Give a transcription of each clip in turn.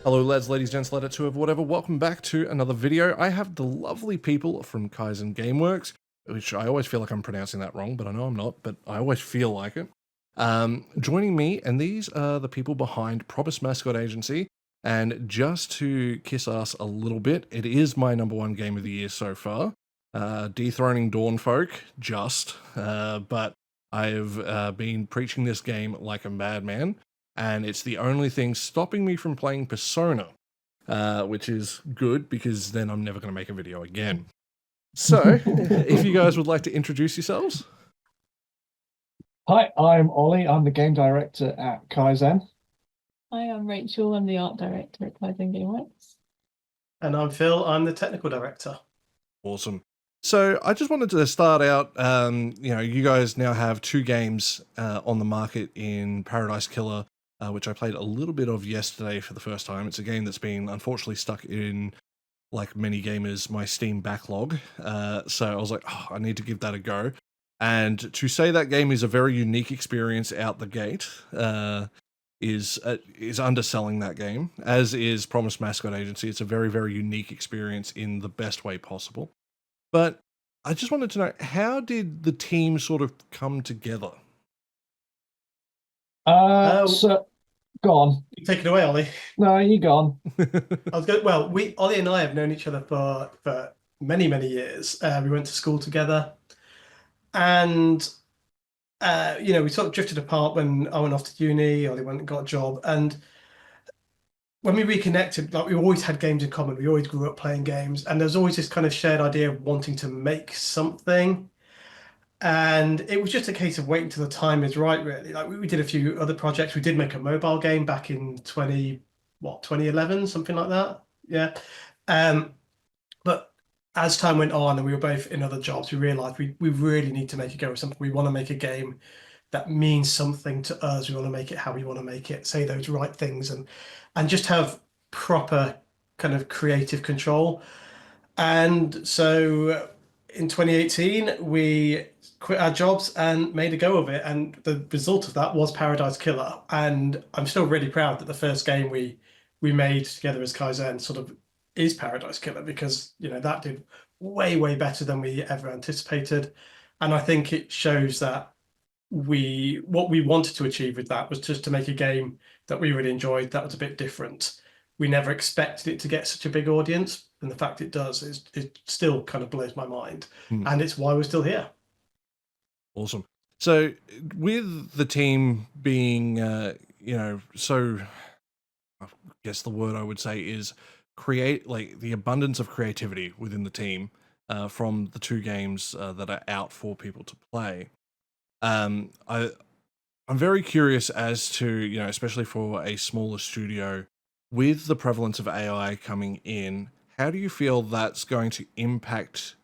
Hello lads, ladies, gents, ladetts, whoever, whatever. Welcome back to another video. I have the lovely people from Kaizen Game Works, which I always feel like I'm pronouncing that wrong, but I know I'm not, but I always feel like it. Joining me, and these are the people behind Mascot Agency. And just to kiss ass a little bit, it is my #1 game of the year so far. Dethroning Dawnfolk, but I've been preaching this game like a madman. And it's the only thing stopping me from playing Persona, which is good because then I'm never going to make a video again. So, if you guys would like to introduce yourselves. Hi, I'm Ollie. I'm the game director at Kaizen. Hi, I'm Rachel. I'm the art director at Kaizen Game Works. And I'm Phil. I'm the technical director. Awesome. So I just wanted to start out, you guys now have 2 games on the market in Paradise Killer, which I played a little bit of yesterday for the first time. It's a game that's been unfortunately stuck in, like many gamers, my Steam backlog. So I was like, I need to give that a go. And to say that game is a very unique experience out the gate is underselling that game, as is Mascot Agency. It's a very, very unique experience in the best way possible. But I just wanted to know, how did the team sort of come together? So go on. You take it away, Ollie. No, you go on. Well, Ollie and I have known each other for many, many years. We went to school together, and we sort of drifted apart when I went off to uni. Ollie went and got a job, and when we reconnected, like, we always had games in common. We always grew up playing games, and there's always this kind of shared idea of wanting to make something. And it was just a case of waiting till the time is right, really. Like, we did a few other projects. We did make a mobile game back in 2011, something like that. Yeah. But as time went on and we were both in other jobs, we realized we really need to make a go of something. We want to make a game that means something to us. We want to make it how we want to make it, say those right things, and just have proper kind of creative control. And so in 2018, we quit our jobs and made a go of it. And the result of that was Paradise Killer. And I'm still really proud that the first game we made together as Kaizen sort of is Paradise Killer, because, that did way, way better than we ever anticipated. And I think it shows that what we wanted to achieve with that was just to make a game that we really enjoyed, that was a bit different. We never expected it to get such a big audience, and the fact it does it still kind of blows my mind. And it's why we're still here. Awesome. So with the team being so, I guess the word I would say is the abundance of creativity within the team from the 2 games that are out for people to play. I'm very curious as to, especially for a smaller studio, with the prevalence of AI coming in, how do you feel that's going to impact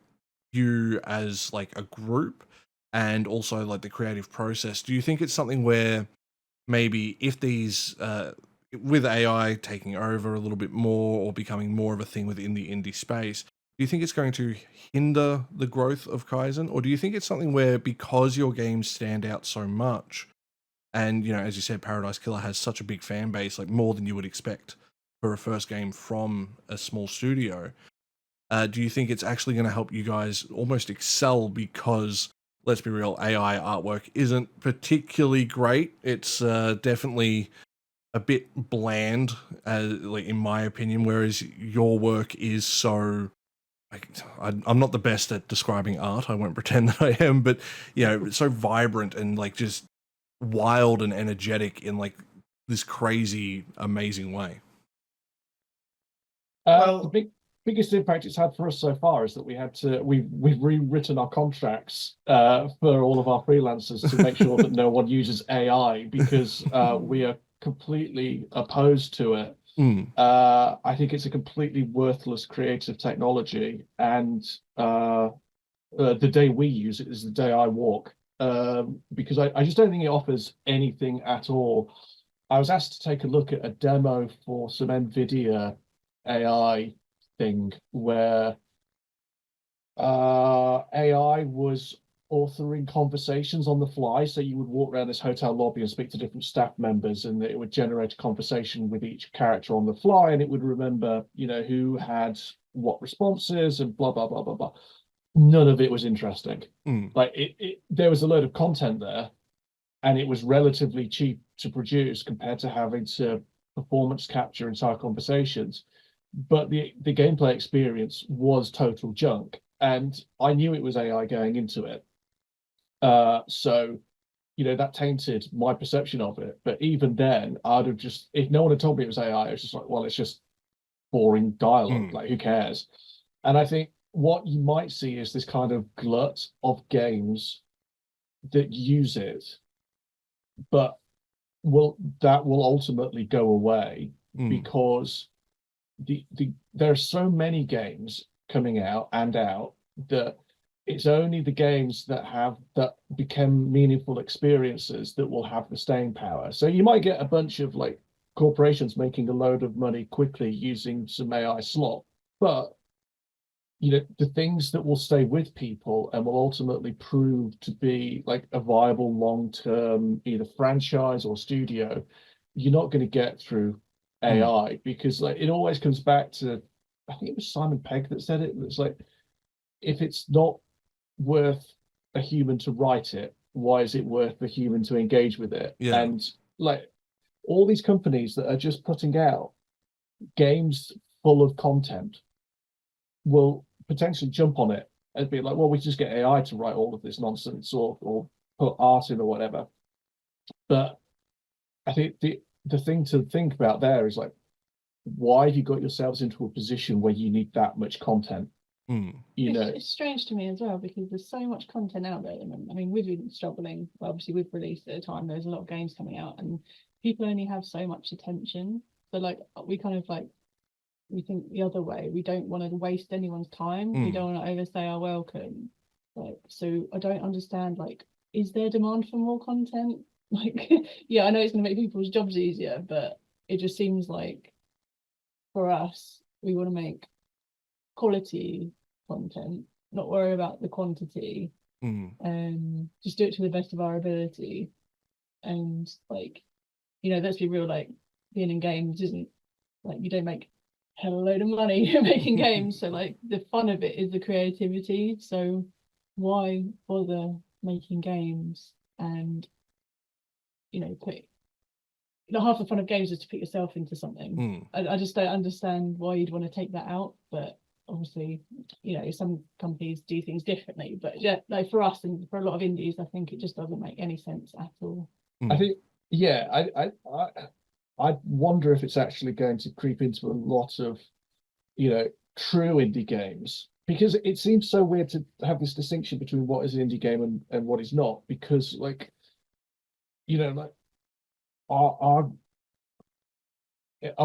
you as like a group, and also like the creative process? Do you think it's something where maybe if these, with AI taking over a little bit more or becoming more of a thing within the indie space, do you think it's going to hinder the growth of Kaizen? Or do you think it's something where, because your games stand out so much, and, as you said, Paradise Killer has such a big fan base, like more than you would expect for a first game from a small studio, do you think it's actually going to help you guys almost excel? Because, let's be real, AI artwork isn't particularly great. It's definitely a bit bland, like in my opinion, whereas your work is so... I'm not the best at describing art. I won't pretend that I am, but it's so vibrant and like just wild and energetic in like this crazy, amazing way. The biggest impact it's had for us so far is that we've rewritten our contracts for all of our freelancers to make sure that no one uses AI, because we are completely opposed to it. I think it's a completely worthless creative technology, and the day we use it is the day I walk, because I just don't think it offers anything at all. I was asked to take a look at a demo for some NVIDIA AI thing where AI was authoring conversations on the fly. So you would walk around this hotel lobby and speak to different staff members, and it would generate a conversation with each character on the fly, and it would remember, who had what responses and blah, blah, blah, blah, blah. None of it was interesting. Like there was a load of content there, and it was relatively cheap to produce compared to having to performance capture entire conversations. But the gameplay experience was total junk. And I knew it was AI going into it. So, that tainted my perception of it. But even then, I'd have just, if no one had told me it was AI, I was just like, well, it's just boring dialogue. Like, who cares? And I think what you might see is this kind of glut of games that use it, but that will ultimately go away because there are so many games coming out that it's only the games that become meaningful experiences that will have the staying power. So you might get a bunch of like corporations making a load of money quickly using some AI slop, but the things that will stay with people and will ultimately prove to be like a viable long-term either franchise or studio, you're not going to get through AI, because like it always comes back to, I think it was Simon Pegg that said it. It's like, if it's not worth a human to write it, why is it worth the human to engage with it? Yeah. And like all these companies that are just putting out games full of content will potentially jump on it and be like, well, we just get AI to write all of this nonsense or put art in or whatever. But I think the thing to think about there is like, why have you got yourselves into a position where you need that much content? It's strange to me as well, because there's so much content out there at the moment. I mean, we've been struggling. Well, obviously, we've released at a time, there's a lot of games coming out, and people only have so much attention. So, like, we kind of like, we think the other way. We don't want to waste anyone's time. We don't want to overstay our welcome. Like, so I don't understand, like, is there demand for more content? Like, yeah, I know it's going to make people's jobs easier, but it just seems like for us, we want to make quality content, not worry about the quantity, just do it to the best of our ability. And like, let's be real, like being in games isn't like, you don't make a hell of a load of money making games, so like the fun of it is the creativity. So why bother making games and put half the fun of games is to put yourself into something. I just don't understand why you'd want to take that out, but obviously, some companies do things differently. But yeah, like for us and for a lot of indies, I think it just doesn't make any sense at all. I think, yeah, I wonder if it's actually going to creep into a lot of, true indie games, because it seems so weird to have this distinction between what is an indie game and what is not, because like, like, are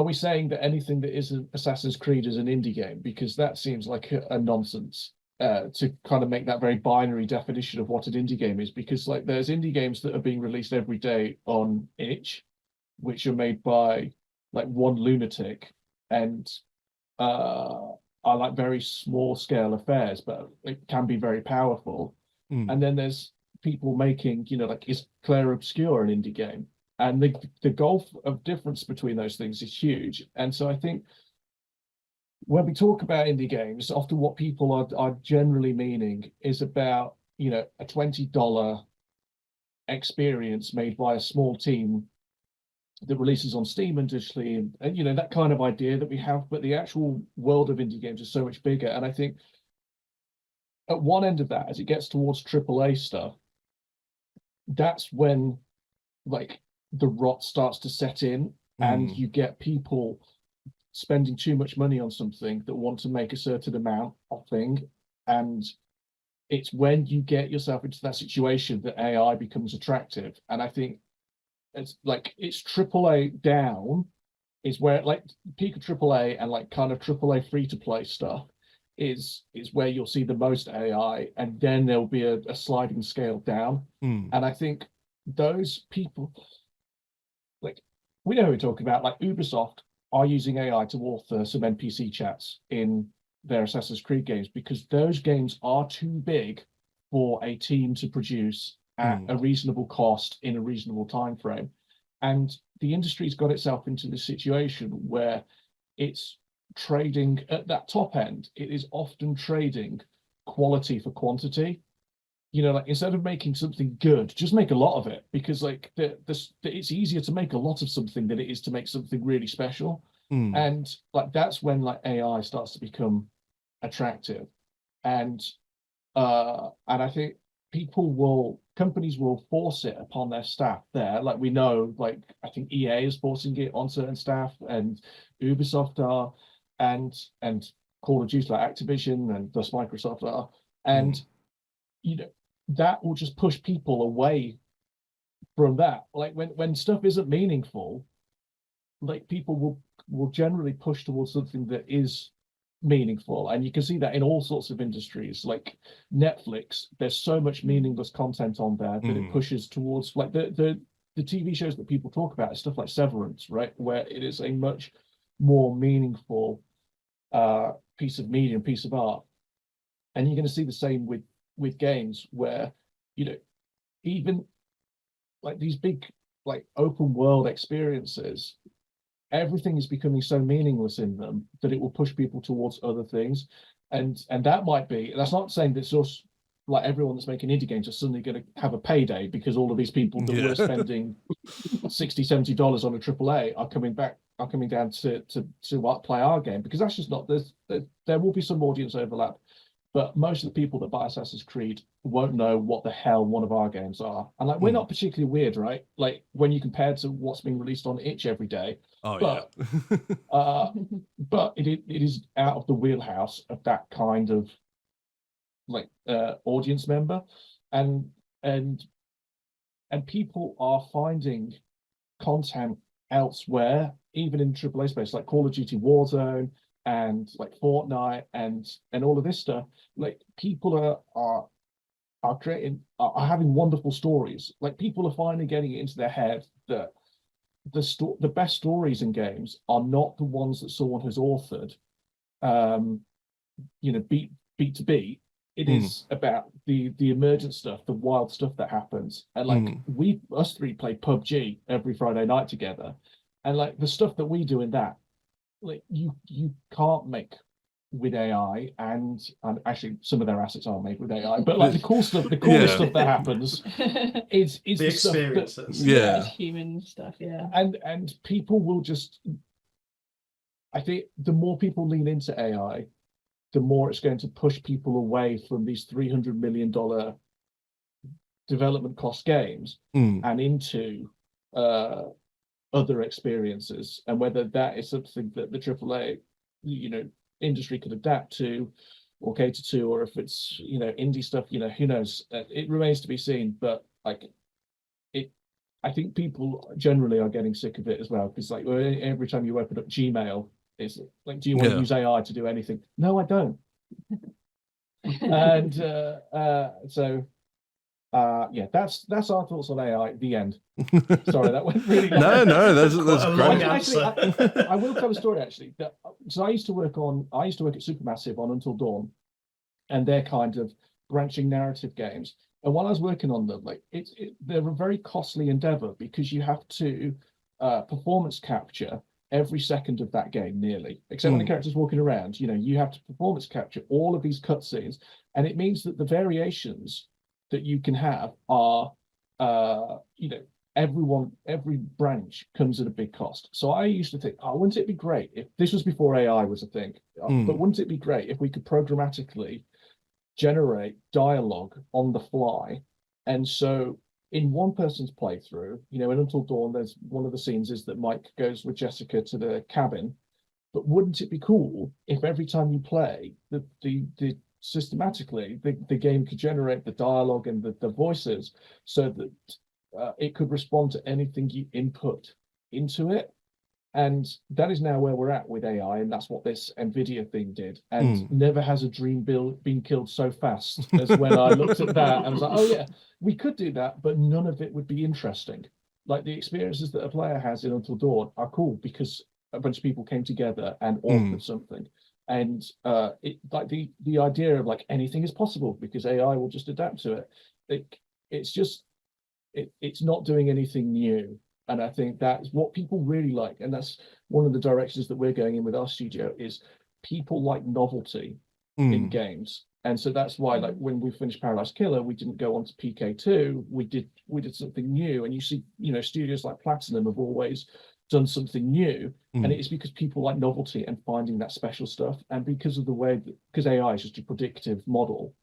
we saying that anything that isn't Assassin's Creed is an indie game? Because that seems like a nonsense to kind of make that very binary definition of what an indie game is. Because like there's indie games that are being released every day on itch, which are made by like one lunatic and are like very small scale affairs, but it can be very powerful. And then there's people making, like, is Clair Obscur an indie game? And the gulf of difference between those things is huge. And so I think when we talk about indie games, often what people are generally meaning is about, a $20 experience made by a small team that releases on Steam and digitally, and that kind of idea that we have. But the actual world of indie games is so much bigger. And I think at one end of that, as it gets towards AAA stuff, that's when like the rot starts to set in, and you get people spending too much money on something that want to make a certain amount of thing. And it's when you get yourself into that situation that AI becomes attractive. And I think it's AAA down is where like peak of AAA and like kind of AAA free to play stuff is where you'll see the most AI, and then there'll be a sliding scale down. And I think those people, like, we know who we're talking about, like Ubisoft are using AI to author some NPC chats in their Assassin's Creed games, because those games are too big for a team to produce at a reasonable cost in a reasonable time frame. And the industry's got itself into this situation where it's trading at that top end. It is often trading quality for quantity. You know, like instead of making something good, just make a lot of it, because like it's easier to make a lot of something than it is to make something really special. And like that's when like AI starts to become attractive. And I think companies will force it upon their staff there. Like we know, like I think EA is forcing it on certain staff, and Ubisoft are, and Call of Duty, like Activision and thus Microsoft are. And you know, that will just push people away from that. Like when stuff isn't meaningful, like people will generally push towards something that is meaningful. And you can see that in all sorts of industries. Like Netflix, there's so much meaningless content on there that it pushes towards, like the TV shows that people talk about is stuff like Severance, right, where it is a much more meaningful piece of media, piece of art. And you're going to see the same with games, where, you know, even like these big like open world experiences, everything is becoming so meaningless in them that it will push people towards other things. And that might be, that's not saying that it's just like everyone that's making indie games are suddenly going to have a payday, because all of these people that were spending $60-$70 on a AAA are coming down to play our game, because that's just not, there will be some audience overlap, but most of the people that buy Assassin's Creed won't know what the hell one of our games are. And like, we're not particularly weird, right? Like when you compare to what's being released on itch every day. But it is out of the wheelhouse of that kind of like audience member, and people are finding content elsewhere, even in AAA space, like Call of Duty Warzone and like Fortnite and all of this stuff. Like people are creating, are having wonderful stories. Like people are finally getting it into their head that the best stories in games are not the ones that someone has authored, you know, beat to beat. It is about the emergent stuff, the wild stuff that happens. And like us three play PUBG every Friday night together, and like the stuff that we do in that, like you can't make with AI, and actually some of their assets are made with AI, but like the cool stuff, the coolest stuff that happens is the experiences. It's human stuff, and people will just, I think the more people lean into AI, the more it's going to push people away from these $300 million development cost games and into other experiences. And whether that is something that the AAA, you know, industry could adapt to or cater to, or if it's, you know, indie stuff, you know, who knows? It remains to be seen. But like I think people generally are getting sick of it as well, because like every time you open up Gmail, it's like, do you want to use AI to do anything? No, I don't. And so yeah, that's our thoughts on AI. The end. Sorry, that went really long. No, that's great. Actually, I will tell a story actually. So I used to work at Supermassive on Until Dawn, and they're kind of branching narrative games. And while I was working on them, like they're a very costly endeavor, because you have to performance capture every second of that game, nearly, except when the character's walking around. You know, you have to performance capture all of these cutscenes, and it means that the variations that you can have are, you know, every branch comes at a big cost. So I used to think, oh, wouldn't it be great if this was before AI was a thing? But wouldn't it be great if we could programmatically generate dialogue on the fly? And so in one person's playthrough, you know, in Until Dawn, there's one of the scenes is that Mike goes with Jessica to the cabin. But wouldn't it be cool if every time you play, the systematically the game could generate the dialogue and the voices, so that it could respond to anything you input into it? And that is now where we're at with AI, and that's what this NVIDIA thing did. And never has a dream been killed so fast as when I looked at that and I was like, oh yeah, we could do that, but none of it would be interesting. Like the experiences that a player has in Until Dawn are cool because a bunch of people came together and authored something. and it like the idea of like anything is possible because AI will just adapt to it. It's just it's not doing anything new. And I think that's what people really like. And that's one of the directions that we're going in with our studio is people like novelty in games. And so that's why, like, when we finished Paradise Killer, we didn't go on to PK2. We did something new. And you see, studios like Platinum have always done something new. And it is because people like novelty and finding that special stuff. And because of the way that, because AI is just a predictive model,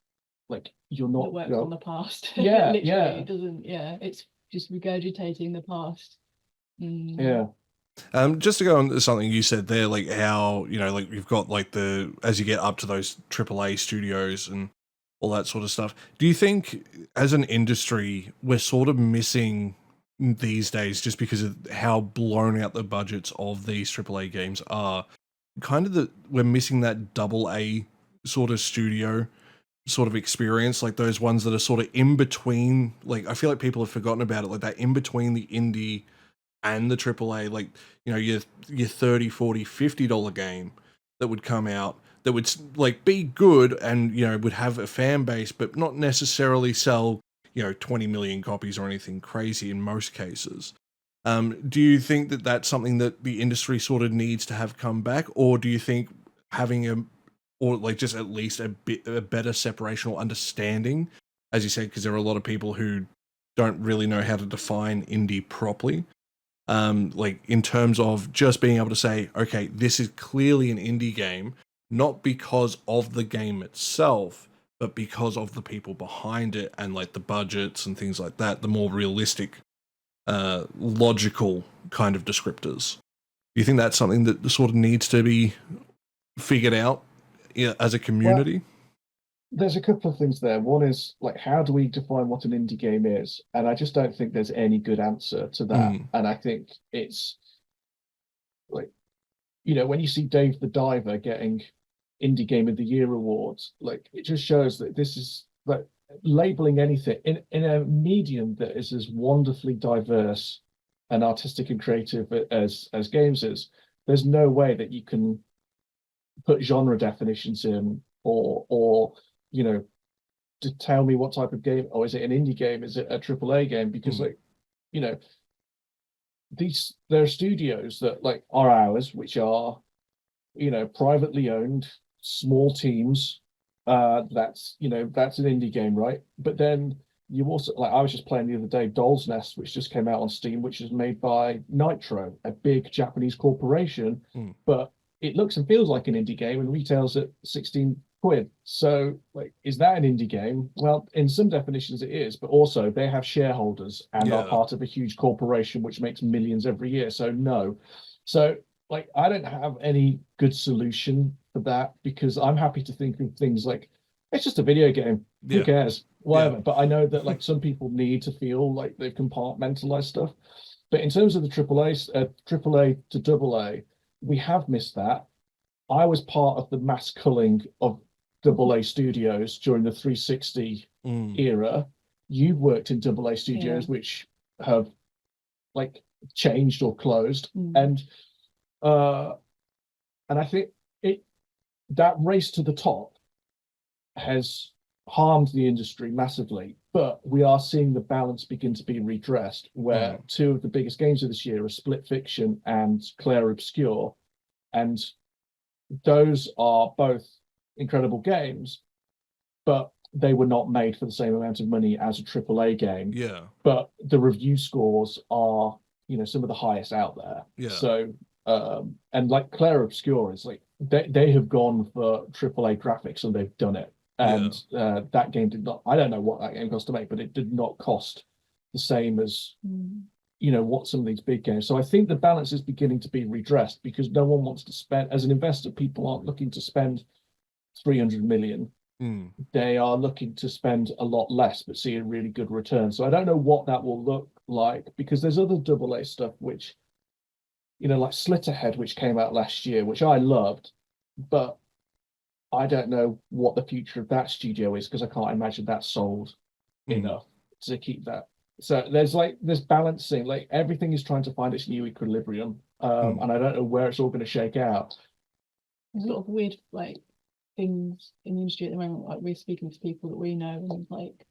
like you're not It works on the past. Yeah, Literally, yeah. it doesn't. Yeah, it's just regurgitating the past. Yeah. Just to go on to something you said there, like how, like you've got like as you get up to those AAA studios and all that sort of stuff, do you think as an industry, we're sort of missing these days just because of how blown out the budgets of these AAA games are? Kind of we're missing that double A sort of studio sort of experience, like those ones that are sort of in between. Like, I feel like people have forgotten about it, like that in between the indie and the AAA, like, your $30, $40, $50 game that would come out that would like be good and, would have a fan base, but not necessarily sell, 20 million copies or anything crazy in most cases. Do you think that that's something that the industry sort of needs to have come back? Or do you think having or like just at least a better separational understanding, as you said, because there are a lot of people who don't really know how to define indie properly. Like in terms of just being able to say, okay, this is clearly an indie game, not because of the game itself, but because of the people behind it and like the budgets and things like that, the more realistic, logical kind of descriptors. Do you think that's something that sort of needs to be figured out as a community? Well, there's a couple of things there. One is like, how do we define what an indie game is? And I just don't think there's any good answer to that. And I think it's like, when you see Dave the Diver getting Indie Game of the Year awards, like it just shows that this is like labeling anything in a medium that is as wonderfully diverse and artistic and creative as games is. There's no way that you can put genre definitions in or to tell me what type of game, or is it an indie game, is it a AAA game? Because like there are studios that like are ours, which are privately owned small teams. That's an indie game, right? But then you also, like, I was just playing the other day Doll's Nest, which just came out on Steam, which is made by Nitro, a big Japanese corporation, but it looks and feels like an indie game and retails at 16 quid. So like, is that an indie game? Well, in some definitions it is, but also they have shareholders and are part of a huge corporation which makes millions every year. So no. So like, I don't have any good solution for that, because I'm happy to think of things like, it's just a video game. Who cares? Whatever. But I know that like some people need to feel like they've compartmentalized stuff. But in terms of the AAA to AA, we have missed that. I was part of the mass culling of AA studios during the 360 era. You've worked in AA studios which have like changed or closed, and I think that race to the top has harmed the industry massively. But we are seeing the balance begin to be redressed, where two of the biggest games of this year are Split Fiction and Clair Obscur, and those are both incredible games, but they were not made for the same amount of money as a AAA game. Yeah. But the review scores are, some of the highest out there. Yeah. So, and like Clair Obscur is like, they have gone for AAA graphics and they've done it. And that game did not, I don't know what that game cost to make, but it did not cost the same as, what some of these big games. So I think the balance is beginning to be redressed, because no one wants to spend, as an investor, people aren't looking to spend 300 million. They are looking to spend a lot less, but see a really good return. So I don't know what that will look like, because there's other AA stuff, which, like Slitterhead, which came out last year, which I loved, but I don't know what the future of that studio is, because I can't imagine that sold enough to keep that. So there's balancing, like everything is trying to find its new equilibrium, and I don't know where it's all going to shake out. There's a lot of weird like things in the industry at the moment. Like we're speaking to people that we know, and like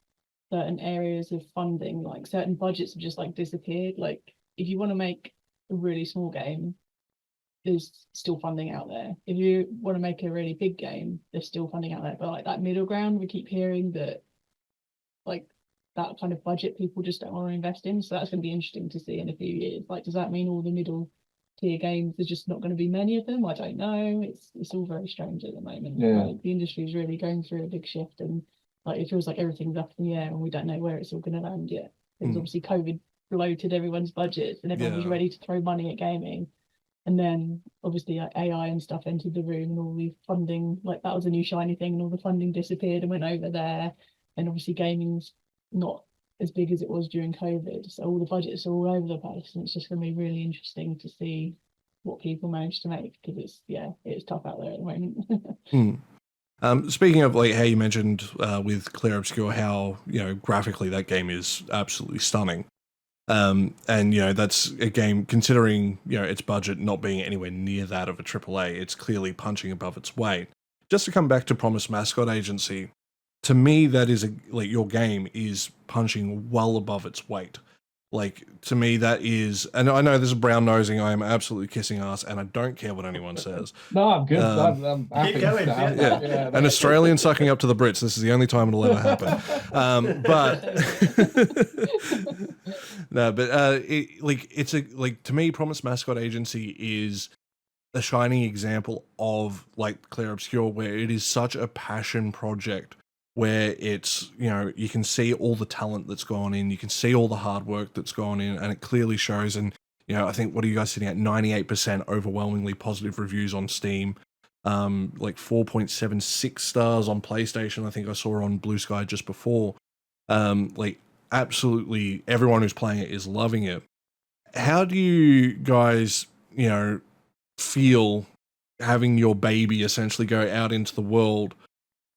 certain areas of funding, like certain budgets have just like disappeared. Like if you want to make a really small game, there's still funding out there. If you want to make a really big game, there's still funding out there. But like that middle ground, we keep hearing that like that kind of budget people just don't want to invest in. So that's going to be interesting to see in a few years. Like, does that mean all the middle tier games, there's just not going to be many of them? I don't know. It's all very strange at the moment. Yeah. Like, the industry is really going through a big shift, and like it feels like everything's up in the air and we don't know where it's all going to land yet. Because obviously COVID bloated everyone's budgets and everyone was ready to throw money at gaming. And then obviously like AI and stuff entered the room, and all the funding, like that was a new shiny thing, and all the funding disappeared and went over there. And obviously gaming's not as big as it was during COVID. So all the budgets are all over the place, and it's just going to be really interesting to see what people manage to make, because it's tough out there at the moment. Speaking of like how you mentioned with Clear Obscure, how, you know, graphically that game is absolutely stunning. And, you know, that's a game, considering, you know, its budget not being anywhere near that of a AAA, it's clearly punching above its weight. Just to come back to Promise Mascot Agency, to me, that is like your game is punching well above its weight. Like, to me, that is, and I know this is brown nosing, I am absolutely kissing ass, and I don't care what anyone says. No, I'm good. I'm happy. Keep going, Yeah, An Australian sucking up to the Brits. This is the only time it'll ever happen. No, but it's to me, Promise Mascot Agency is a shining example of like Clear Obscure, where it is such a passion project, where it's, you know, you can see all the talent that's gone in, you can see all the hard work that's gone in, and it clearly shows. And, you know, I think, what are you guys sitting at? 98% overwhelmingly positive reviews on Steam, like 4.76 stars on PlayStation. I think I saw on Blue Sky just before. Like, absolutely everyone who's playing it is loving it. How do you guys, you know, feel having your baby essentially go out into the world?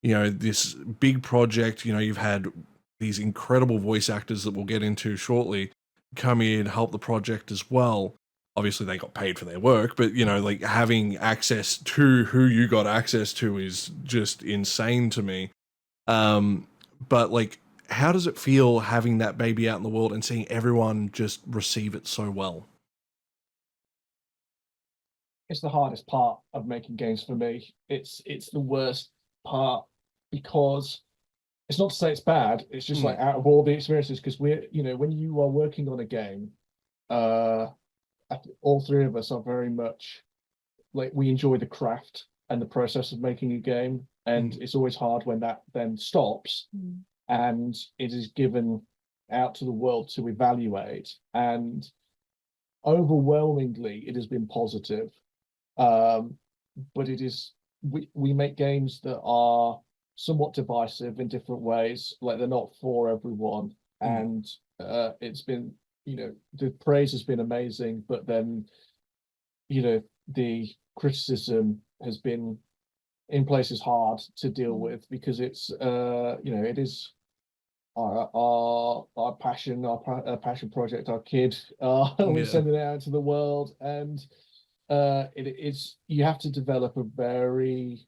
You know, this big project, you know, you've had these incredible voice actors that we'll get into shortly come in, help the project as well. Obviously they got paid for their work, but, you know, like having access to who you got access to is just insane to me. But like, how does it feel having that baby out in the world and seeing everyone just receive it so well? It's the hardest part of making games for me. It's the worst part, because it's not to say it's bad, it's just like, out of all the experiences, because we're, you know, when you are working on a game, all three of us are very much like, we enjoy the craft and the process of making a game, and it's always hard when that then stops and it is given out to the world to evaluate. And overwhelmingly it has been positive, but it is, we make games that are somewhat divisive in different ways, like they're not for everyone. And it's been, you know, the praise has been amazing, but then, you know, the criticism has been in places hard to deal with, because it's you know, it is our passion, our passion project, our kid. We're sending it out into the world, and it's, you have to develop a very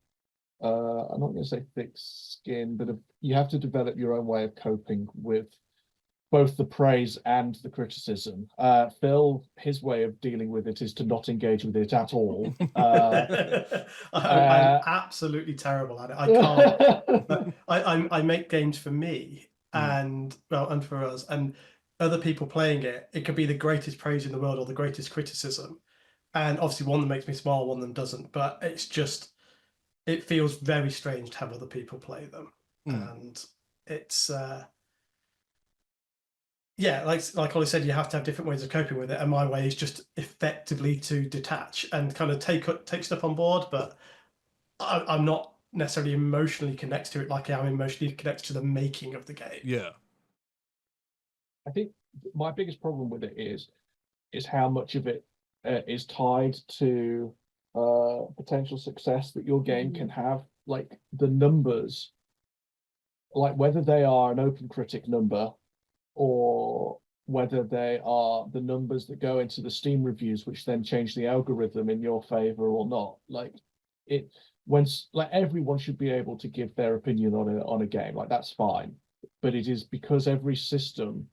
I'm not going to say thick skin, but you have to develop your own way of coping with both the praise and the criticism. Phil, his way of dealing with it is to not engage with it at all. I'm absolutely terrible at it. I can't. I make games for me, and and for us, and other people playing it. It could be the greatest praise in the world or the greatest criticism, and obviously one that makes me smile, one that doesn't. But it's just, it feels very strange to have other people play them, and it's yeah, like Ollie said, you have to have different ways of coping with it, and my way is just effectively to detach and kind of take stuff on board, but I'm not necessarily emotionally connected to it like I am emotionally connected to the making of the game. Yeah, I think my biggest problem with it is how much of it is tied to potential success that your game can have. Like the numbers, like whether they are an open critic number or whether they are the numbers that go into the Steam reviews, which then change the algorithm in your favor or not. Like like everyone should be able to give their opinion on a game, like that's fine. But it is because every system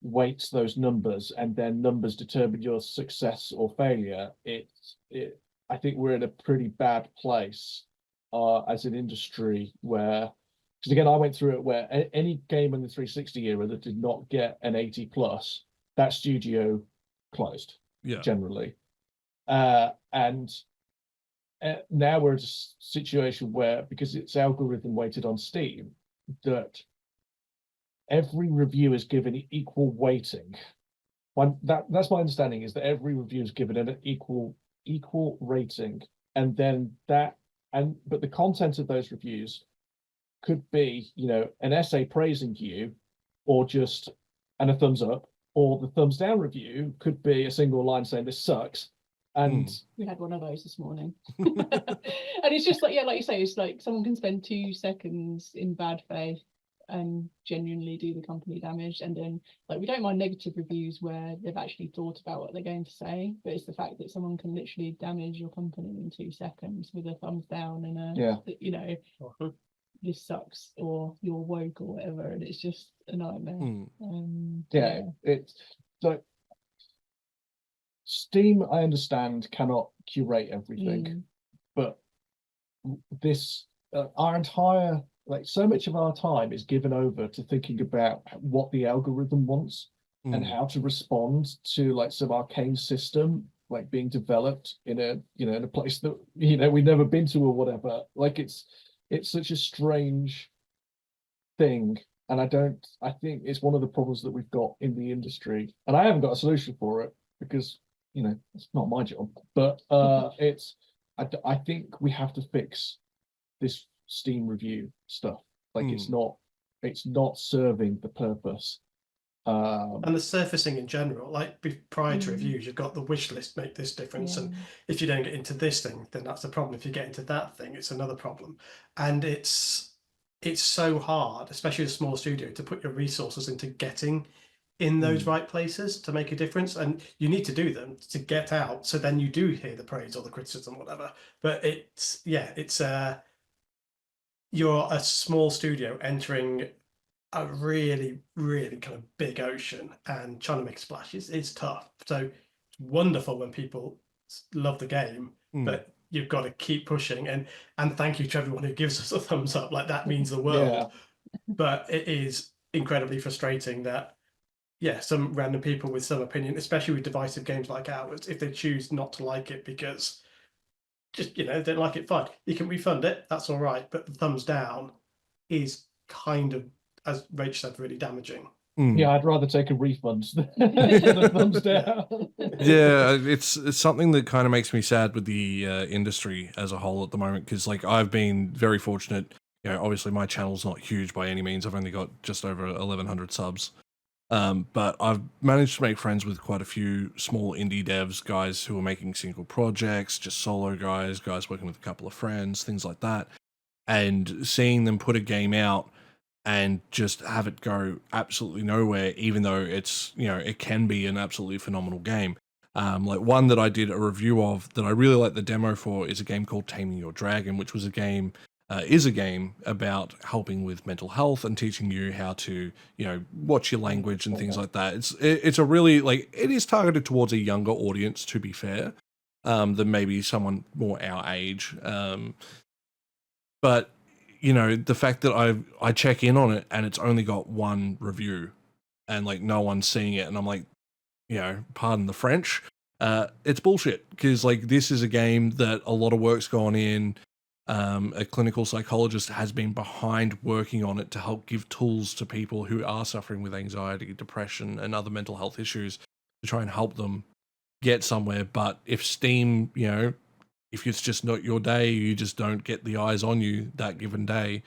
weights those numbers and then numbers determine your success or failure. I think we're in a pretty bad place as an industry where, because again, I went through it where any game in the 360 era that did not get an 80 plus, that studio closed generally. And now we're in a situation where, because it's algorithm weighted on Steam, that every review is given equal weighting. That's my understanding, is that every review is given an equal rating, and then but the content of those reviews could be, an essay praising you, or just a thumbs up, or the thumbs down review could be a single line saying this sucks. And we had one of those this morning. And it's just like, like you say, it's like someone can spend 2 seconds in bad faith and genuinely do the company damage. And then, like, we don't mind negative reviews where they've actually thought about what they're going to say, but it's the fact that someone can literally damage your company in 2 seconds with a thumbs down and this sucks, or you're woke, or whatever, and it's just a nightmare. It's like Steam, I understand, cannot curate everything, but this our entire, like, so much of our time is given over to thinking about what the algorithm wants and how to respond to, like, some arcane system, like, being developed in a place that we've never been to or whatever. Like, it's such a strange thing, and I think it's one of the problems that we've got in the industry, and I haven't got a solution for it because it's not my job. But I think we have to fix this Steam review stuff. Like, it's not serving the purpose. And the surfacing in general, like prior to reviews, you've got the wish list make this difference, and if you don't get into this thing, then that's a problem. If you get into that thing, it's another problem. And it's so hard, especially as a small studio, to put your resources into getting in those right places to make a difference, and you need to do them to get out, so then you do hear the praise or the criticism or whatever. But you're a small studio entering a really, really kind of big ocean, and trying to make a splash is tough. So it's wonderful when people love the game, but you've got to keep pushing, and thank you to everyone who gives us a thumbs up. Like, that means the world. But it is incredibly frustrating that some random people with some opinion, especially with divisive games like ours, if they choose not to like it because just don't like it, fine, you can refund it, that's all right. But the thumbs down is kind of, as Rach said, really damaging. I'd rather take a refund than a thumbs down. It's something that kind of makes me sad with the industry as a whole at the moment, because, like, I've been very fortunate. Obviously my channel's not huge by any means. I've only got just over 1,100 subs. But I've managed to make friends with quite a few small indie devs, guys who are making single projects, just solo guys working with a couple of friends, things like that. And seeing them put a game out and just have it go absolutely nowhere, even though it's, it can be an absolutely phenomenal game. Like, one that I did a review of that I really like the demo for is a game called Taming Your Dragon, which was a game about helping with mental health and teaching you how to, watch your language and things like that. It's a really, like, it is targeted towards a younger audience, to be fair, than maybe someone more our age. But the fact that I check in on it and it's only got one review, and, like, no one's seeing it, and I'm like, pardon the French, it's bullshit, because, like, this is a game that a lot of work's gone in. A clinical psychologist has been behind working on it to help give tools to people who are suffering with anxiety, depression, and other mental health issues, to try and help them get somewhere. But if Steam, if it's just not your day, you just don't get the eyes on you that given day.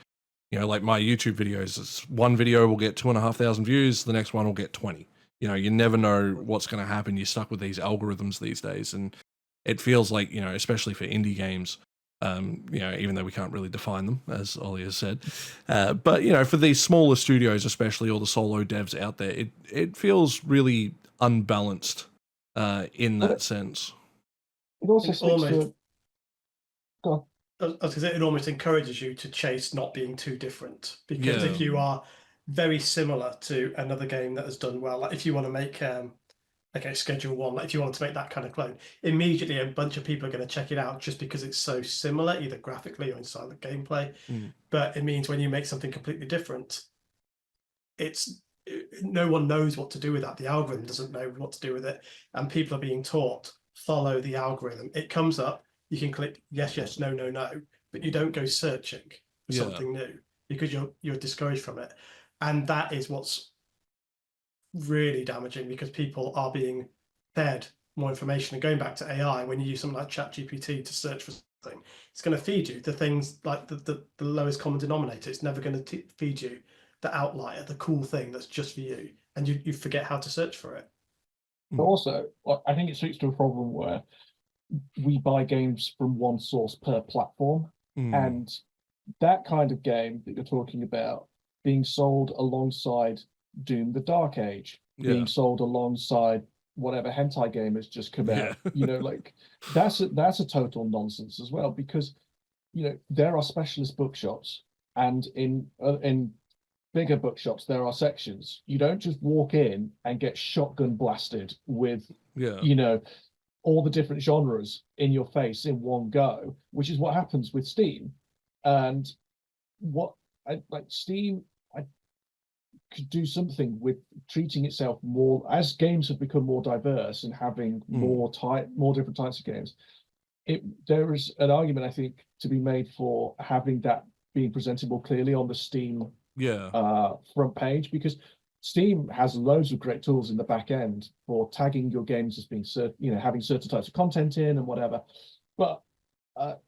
Like my YouTube videos, one video will get 2,500 views, the next one will get 20. You never know what's going to happen. You're stuck with these algorithms these days, and it feels like, especially for indie games, even though we can't really define them, as Ollie has said, but for these smaller studios, especially, or the solo devs out there, it feels really unbalanced in that sense. It also speaks to Go I was gonna say, it almost encourages you to chase not being too different, because Yeah. if you are very similar to another game that has done well, like if you want to make okay, Schedule One, like if you want to make that kind of clone, immediately a bunch of people are going to check it out just because it's so similar, either graphically or inside the gameplay. Mm. But it means when you make something completely different, it's no one knows what to do with that. The algorithm doesn't know what to do with it, and people are being taught follow the algorithm. It comes up, you can click yes, yes, no, no, no, but you don't go searching for Yeah. something new because you're discouraged from it, and that is what's really damaging, because people are being fed more information. And going back to AI, when you use something like ChatGPT to search for something, it's going to feed you the things like the lowest common denominator. It's never going to feed you the outlier, the cool thing that's just for you, and you forget how to search for it. But also, I think it speaks to a problem where we buy games from one source per platform, and that kind of game that you're talking about being sold alongside Doom: The Dark Age, being sold alongside whatever hentai game has just come out, like that's a total nonsense as well, because there are specialist bookshops, and in bigger bookshops there are sections. You don't just walk in and get shotgun blasted with all the different genres in your face in one go, which is what happens with Steam. And what Steam, I could do something with treating itself more, as games have become more diverse and having more different types of games. There is an argument, I think, to be made for having that being presented more clearly on the Steam front page, because Steam has loads of great tools in the back end for tagging your games as being having certain types of content in and whatever. But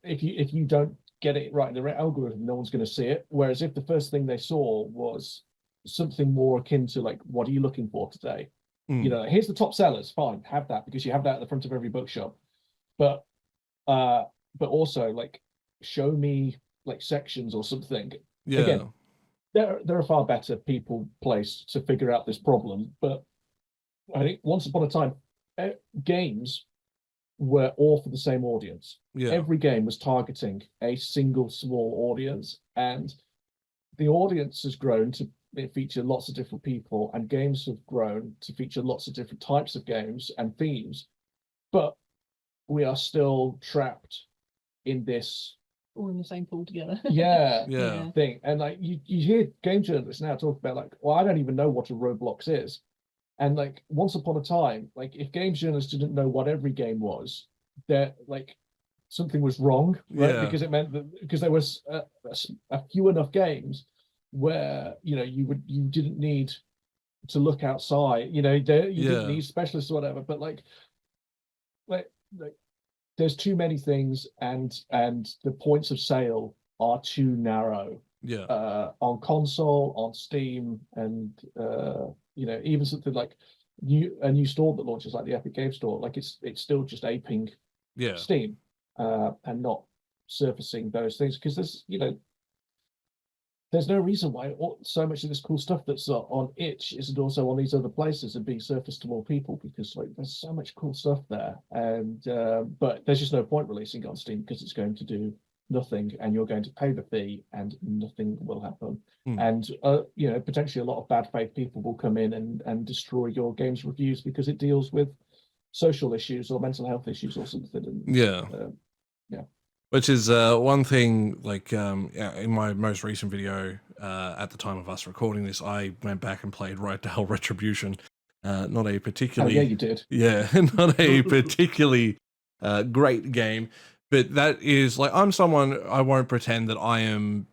if you don't get it right in the right algorithm, no one's going to see it. Whereas if the first thing they saw was something more akin to like, what are you looking for today? Here's the top sellers. Fine, have that, because you have that at the front of every bookshop. But also like, show me like sections or something. Again, there are far better people placed to figure out this problem. But I think once upon a time, games were all for the same audience. Every game was targeting a single small audience, and the audience has grown to feature lots of different people, and games have grown to feature lots of different types of games and themes. But we are still trapped in this all in the same pool together. thing. And like you hear game journalists now talk about like, well, I don't even know what a Roblox is. And like once upon a time, like if games journalists didn't know what every game was, that like something was wrong, right? Because it meant that because there was a few enough games where you didn't need to look outside, you didn't need specialists or whatever. But like there's too many things, and the points of sale are too narrow. On console, on Steam, and even something like a new store that launches like the Epic Game Store, like it's still just aping Steam, and not surfacing those things, because there's no reason why so much of this cool stuff that's on itch isn't also on these other places and being surfaced to more people, because like there's so much cool stuff there. And but there's just no point releasing it on Steam, because it's going to do nothing, and you're going to pay the fee and nothing will happen. And potentially a lot of bad faith people will come in and destroy your game's reviews because it deals with social issues or mental health issues or something. And, which is one thing, like in my most recent video, at the time of us recording this, I went back and played Right to Hell Retribution. Not a particularly... Oh, yeah, you did. Yeah, not a particularly great game. But that is, like, I'm someone, I won't pretend that I am,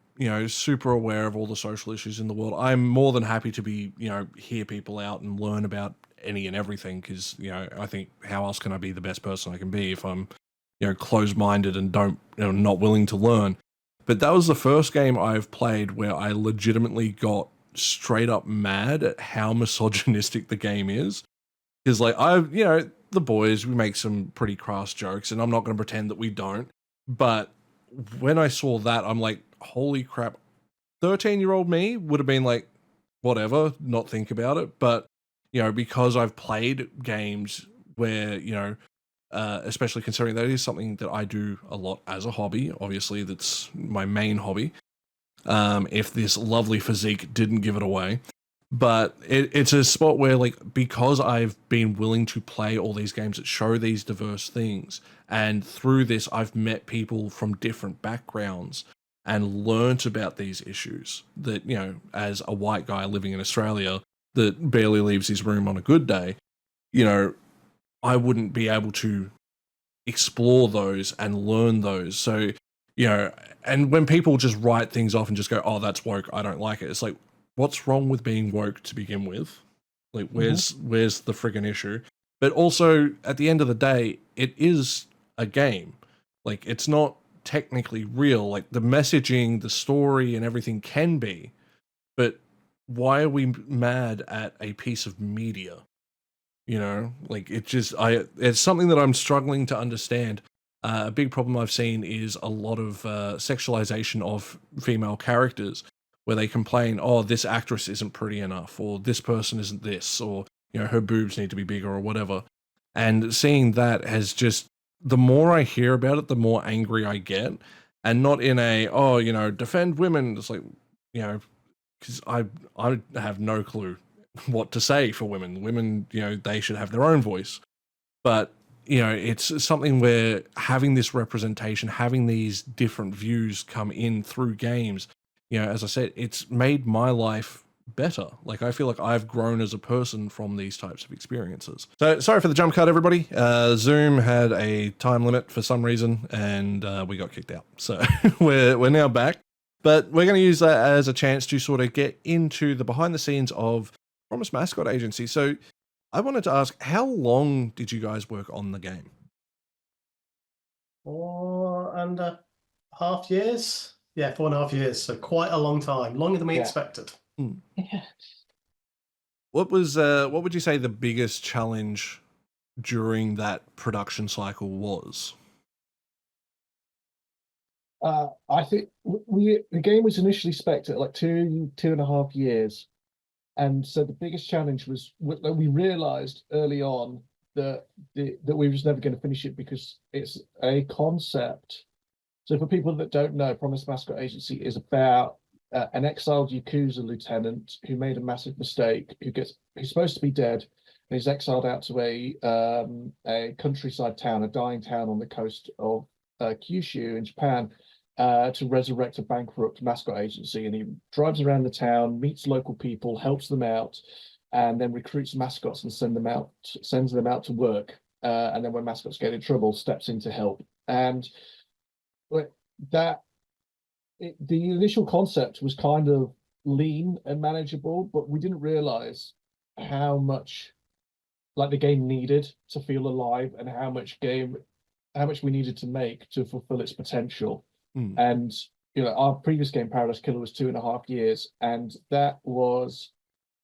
super aware of all the social issues in the world. I'm more than happy to be, hear people out and learn about any and everything, because, I think, how else can I be the best person I can be if I'm closed-minded and not willing to learn. But that was the first game I've played where I legitimately got straight up mad at how misogynistic the game is. Because like the boys, we make some pretty crass jokes, and I'm not going to pretend that we don't. But when I saw that, I'm like, holy crap, 13-year-old me would have been like, whatever, not think about it. But, because I've played games where, especially considering that is something that I do a lot as a hobby. Obviously, that's my main hobby. If this lovely physique didn't give it away. But it's a spot where, like, because I've been willing to play all these games that show these diverse things, and through this I've met people from different backgrounds and learnt about these issues that, you know, as a white guy living in Australia that barely leaves his room on a good day, you know, I wouldn't be able to explore those and learn those. So, you know, and when people just write things off and just go, oh, that's woke, I don't like it. It's like, what's wrong with being woke to begin with? Like, where's the friggin' issue? But also, at the end of the day, it is a game. Like, it's not technically real. Like, the messaging, the story, and everything can be. But why are we mad at a piece of media? You know, like, it's something that I'm struggling to understand. A big problem I've seen is a lot of sexualization of female characters, where they complain, oh, this actress isn't pretty enough, or this person isn't this, or, you know, her boobs need to be bigger, or whatever. And seeing that has just, the more I hear about it, the more angry I get. And not in a, oh, you know, defend women. It's like, you know, because I have no clue what to say for women. Women, you know, they should have their own voice. But, you know, it's something where having this representation, having these different views come in through games, you know, as I said, it's made my life better. Like, I feel like I've grown as a person from these types of experiences. So sorry for the jump cut, everybody. Zoom had a time limit for some reason, and we got kicked out. So we're now back. But we're going to use that as a chance to sort of get into the behind the scenes of Promise Mascot Agency. So I wanted to ask, how long did you guys work on the game? 4.5 years. Yeah, 4.5 years. So quite a long time, longer than we expected. Yeah. What would you say the biggest challenge during that production cycle was? I think the game was initially spec'd at like 2.5 years. And so the biggest challenge was that we realized early on that we was never going to finish it because it's a concept. So for people that don't know, Promise Mascot Agency is about an exiled Yakuza lieutenant who made a massive mistake, who's supposed to be dead, and he's exiled out to a countryside town, a dying town on the coast of Kyushu in Japan, to resurrect a bankrupt mascot agency. And he drives around the town, meets local people, helps them out, and then recruits mascots and sends them out to work. And then when mascots get in trouble, steps in to help. And the initial concept was kind of lean and manageable, but we didn't realize how much like the game needed to feel alive, and how much we needed to make to fulfill its potential. And, you know, our previous game, Paradise Killer, was 2.5 years, and that was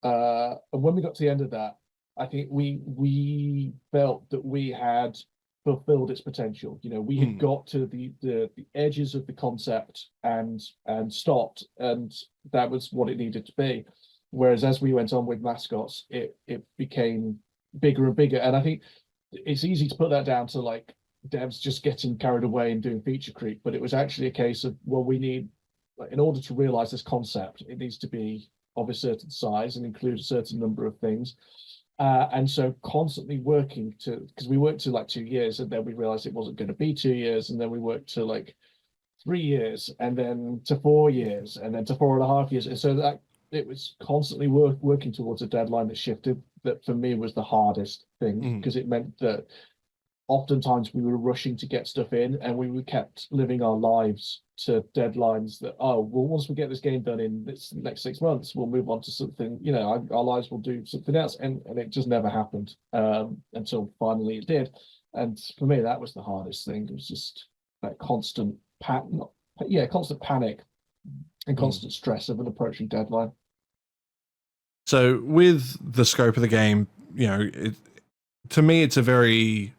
and when we got to the end of that, I think we felt that we had fulfilled its potential. You know, we had got to the edges of the concept and stopped, and that was what it needed to be. Whereas as we went on with mascots, it became bigger and bigger. And I think it's easy to put that down to like devs just getting carried away and doing feature creep, but it was actually a case of, well, we need, like, in order to realize this concept, it needs to be of a certain size and include a certain number of things. And so constantly working because we worked to like 2 years, and then we realized it wasn't going to be 2 years, and then we worked to like 3 years, and then to 4 years, and then to 4.5 years. And so that it was constantly working towards a deadline that shifted. That for me was the hardest thing, because it meant that oftentimes we were rushing to get stuff in, and we kept living our lives to deadlines that, oh, well, once we get this game done in this next 6 months, we'll move on to something, you know, our lives will do something else. And it just never happened until finally it did. And for me, that was the hardest thing. It was just that constant panic and constant stress of an approaching deadline. So with the scope of the game, you know, to me, it's a very,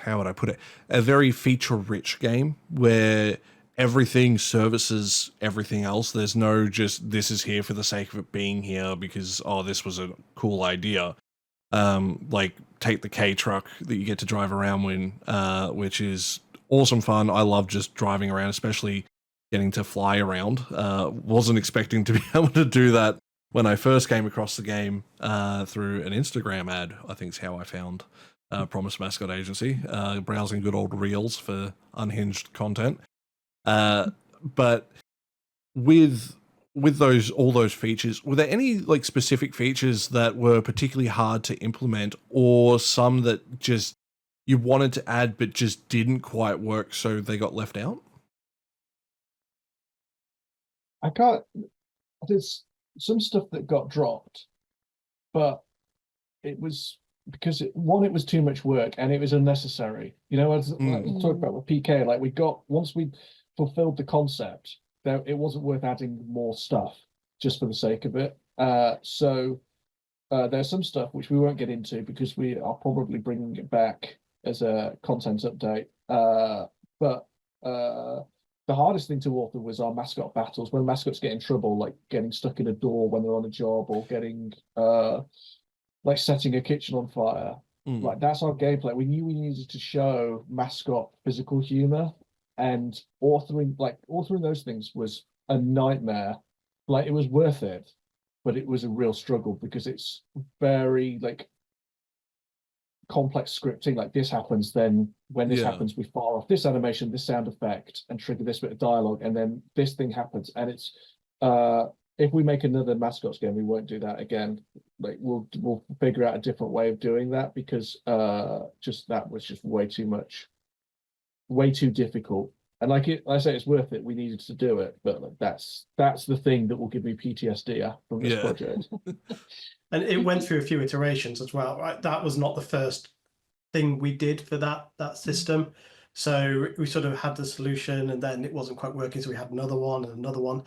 how would I put it? A very feature-rich game where everything services everything else. There's no just, this is here for the sake of it being here because, oh, this was a cool idea. like take the K truck that you get to drive around in, which is awesome fun. I love just driving around, especially getting to fly around. Wasn't expecting to be able to do that when I first came across the game through an Instagram ad. I think is how I found Promise Mascot Agency, browsing good old reels for unhinged content. But with all those features, were there any like specific features that were particularly hard to implement, or some that just you wanted to add but just didn't quite work, so they got left out? There's some stuff that got dropped, but it was because it was too much work and it was unnecessary. As like we talked about with PK, like once we fulfilled the concept, it wasn't worth adding more stuff just for the sake of it. So there's some stuff which we won't get into because we are probably bringing it back as a content update. But the hardest thing to author was our mascot battles, when mascots get in trouble, like getting stuck in a door when they're on a job, or getting like setting a kitchen on fire. Like that's our gameplay. We knew we needed to show mascot physical humor, and authoring those things was a nightmare. Like it was worth it, but it was a real struggle because it's very like complex scripting. Like this happens, then when this happens, we fire off this animation, this sound effect, and trigger this bit of dialogue, and then this thing happens. And it's if we make another mascots game, we won't do that again. Like we'll figure out a different way of doing that, because just that was just way too much, way too difficult. And like I say, it's worth it. We needed to do it, but like, that's the thing that will give me PTSD from this project. And it went through a few iterations as well, right? That was not the first thing we did for that system. So we sort of had the solution, and then it wasn't quite working, so we had another one and another one.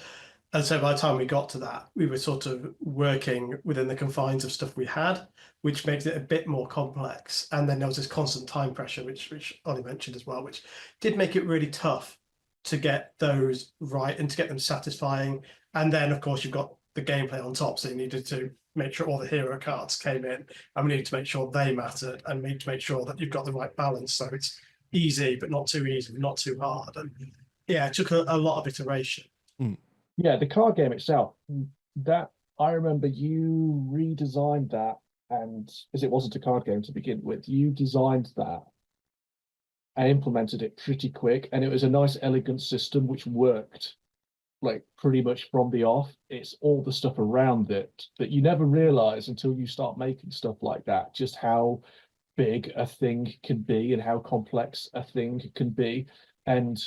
And so by the time we got to that, we were sort of working within the confines of stuff we had, which makes it a bit more complex. And then there was this constant time pressure, which Ollie mentioned as well, which did make it really tough to get those right and to get them satisfying. And then, of course, you've got the gameplay on top, so you needed to make sure all the hero cards came in, and we needed to make sure they mattered, and we need to make sure that you've got the right balance, so it's easy but not too easy, not too hard. And yeah, it took a lot of iteration. Yeah, the card game itself, that I remember you redesigned that, and as it wasn't a card game to begin with, you designed that and implemented it pretty quick, and it was a nice elegant system which worked like pretty much from the off. It's all the stuff around it that you never realize until you start making stuff like that, just how big a thing can be and how complex a thing can be, and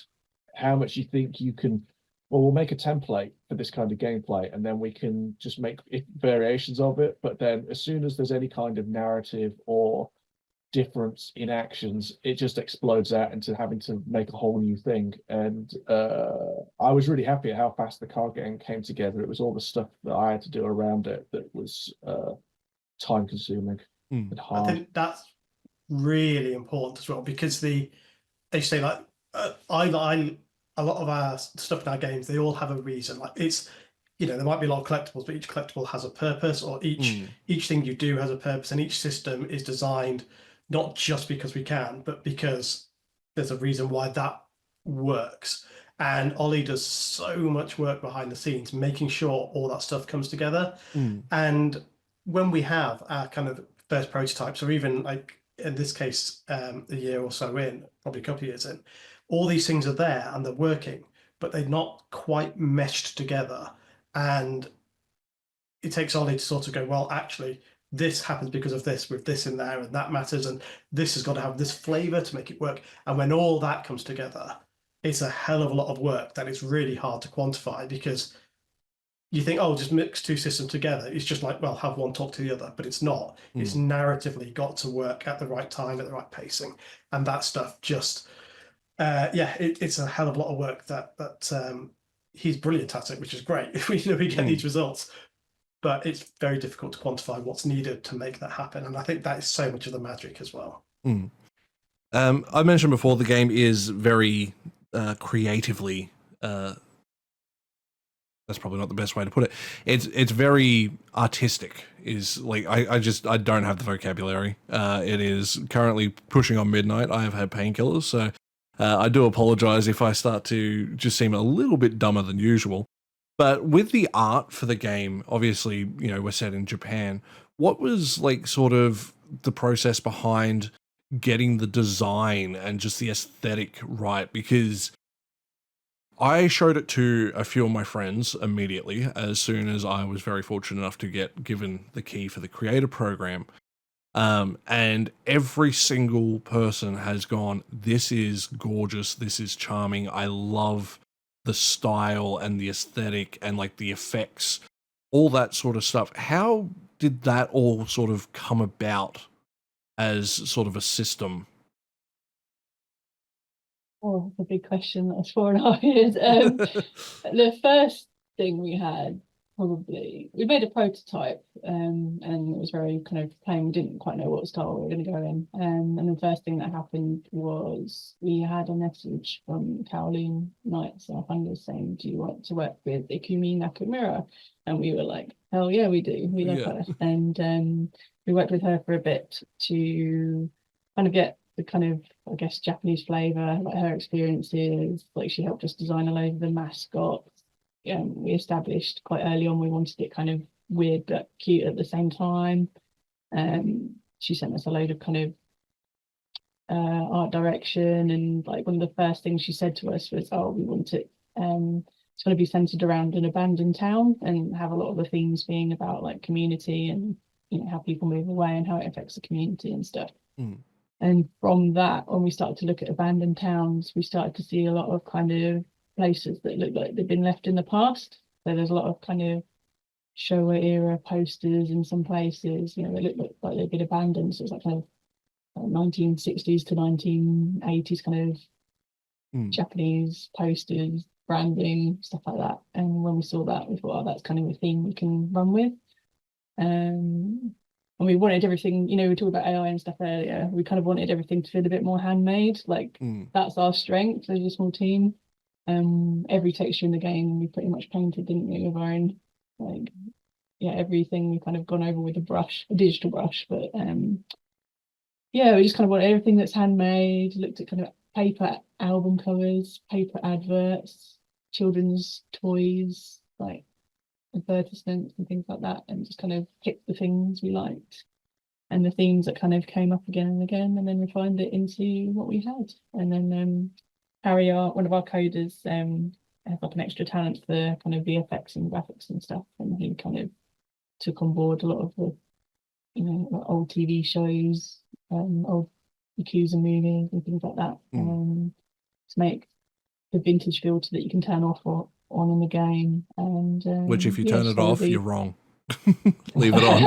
how much you think you can. Well, we'll make a template for this kind of gameplay, and then we can just make variations of it. But then as soon as there's any kind of narrative or difference in actions, it just explodes out into having to make a whole new thing. And I was really happy at how fast the card game came together. It was all the stuff that I had to do around it that was time consuming and hard. I think that's really important as well, because they say like a lot of our stuff in our games, they all have a reason. Like it's, there might be a lot of collectibles, but each collectible has a purpose, or each thing you do has a purpose, and each system is designed not just because we can, but because there's a reason why that works. And Ollie does so much work behind the scenes, making sure all that stuff comes together. And when we have our kind of first prototypes, or even like in this case, a year or so in, probably a couple of years in, all these things are there and they're working, but they're not quite meshed together. And it takes Ollie to sort of go, well, actually, this happens because of this, with this in there, and that matters, and this has got to have this flavor to make it work. And when all that comes together, it's a hell of a lot of work that it's really hard to quantify, because you think, oh, just mix two systems together. It's just like, well, have one talk to the other, but it's not. It's narratively got to work at the right time, at the right pacing, and that stuff just, it's a hell of a lot of work that he's brilliant at it, which is great. We get these results, but it's very difficult to quantify what's needed to make that happen. And I think that is so much of the magic as well. I mentioned before, the game is very creatively that's probably not the best way to put it. It's very artistic. Is like I don't have the vocabulary. It is currently pushing on midnight. I have had painkillers, so I do apologize if I start to just seem a little bit dumber than usual. But with the art for the game, obviously, you know, we're set in Japan. What was like sort of the process behind getting the design and just the aesthetic right? Because I showed it to a few of my friends immediately as soon as I was very fortunate enough to get given the key for the creator program. And every single person has gone, this is gorgeous, this is charming, I love the style and the aesthetic and like the effects, all that sort of stuff. How did that all sort of come about as sort of a system? Oh, that's a big question. That was 4.5 years. The first thing we had, probably, we made a prototype, and it was very kind of plain. We didn't quite know what style we were going to go in. And the first thing that happened was we had a message from Kowloon Knights, our funders, saying, "Do you want to work with Ikumi Nakamura?" And we were like, "Hell yeah, we do. We love her." And we worked with her for a bit to kind of get the kind of, I guess, Japanese flavor, like her experiences. Like, she helped us design a load of the mascots. We established quite early on we wanted it kind of weird but cute at the same time. She sent us a load of kind of art direction, and like one of the first things she said to us was, "Oh, we want it it's going to be centered around an abandoned town and have a lot of the themes being about like community and, you know, how people move away and how it affects the community and stuff." And from that, when we started to look at abandoned towns, we started to see a lot of kind of places that look like they've been left in the past. So there's a lot of kind of Showa era posters in some places, you know, they look like they've been abandoned. So it's like kind of 1960s to 1980s kind of Japanese posters, branding, stuff like that. And when we saw that, we thought, oh, that's kind of a theme we can run with. And we wanted everything, you know, we talked about AI and stuff earlier. We kind of wanted everything to feel a bit more handmade. Like, that's our strength as a small team. Every texture in the game we pretty much painted, didn't we, with our own, like, yeah, everything we've kind of gone over with a brush, a digital brush. But yeah, we just kind of wanted everything that's handmade. Looked at kind of paper album covers, paper adverts, children's toys, like advertisements and things like that, and just kind of picked the things we liked and the themes that kind of came up again and again, and then refined it into what we had. And then Harry, one of our coders, has like an extra talent for kind of VFX and graphics and stuff, and he kind of took on board a lot of the, you know, like old TV shows, old Yakuza movies and things like that, to make the vintage filter that you can turn off or on in the game. And which, if you yeah, turn it so off, you're wrong. Leave it on.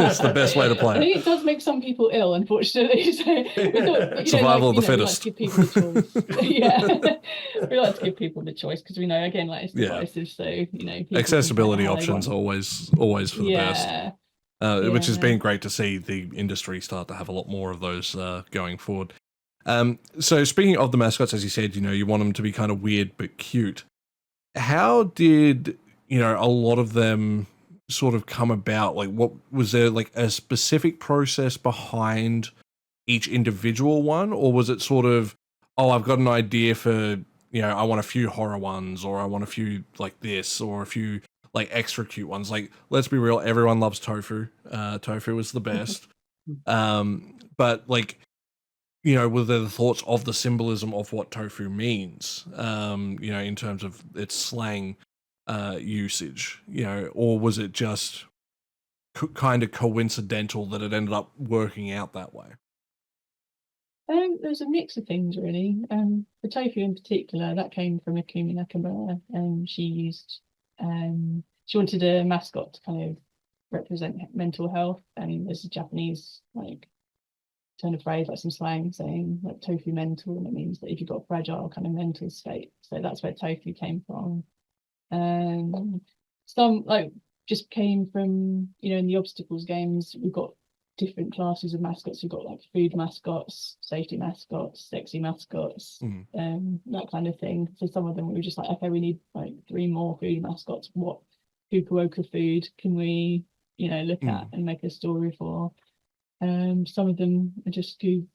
It's the best way to play I think it does make some people ill, unfortunately. So we thought, you Survival know, of the we like fittest. to give people the choice. Yeah, we like to give people the choice because we know, again, like, it's divisive. So, you know, people accessibility can play it how they options want. always for the best. Which has Yeah. been great to see the industry start to have a lot more of those going forward. So speaking of the mascots, as you said, you know, you want them to be kind of weird but cute. How did, you know, a lot of them sort of come about? Like, what was there, like a specific process behind each individual one, or was it sort of, oh, I've got an idea for, you know, I want a few horror ones, or I want a few like this, or a few like extra cute ones? Like, let's be real, everyone loves tofu. Tofu is the best. But like, you know, were there the thoughts of the symbolism of what tofu means, you know, in terms of its slang usage, you know, or was it just kind of coincidental that it ended up working out that way? There's a mix of things, really. The tofu in particular, that came from Ikumi Nakamura, and she used, she wanted a mascot to kind of represent mental health, and there's a Japanese, like, turn of phrase, like some slang saying like tofu mental, and it means that if you've got a fragile kind of mental state. So that's where tofu came from. Some like just came from, you know, in the obstacles games, we've got different classes of mascots. You've got like food mascots, safety mascots, sexy mascots, that kind of thing. So some of them we were just like, okay, we need like 3 more food mascots. What Fukuoka food can we, look at and make a story for? Some of them are just kind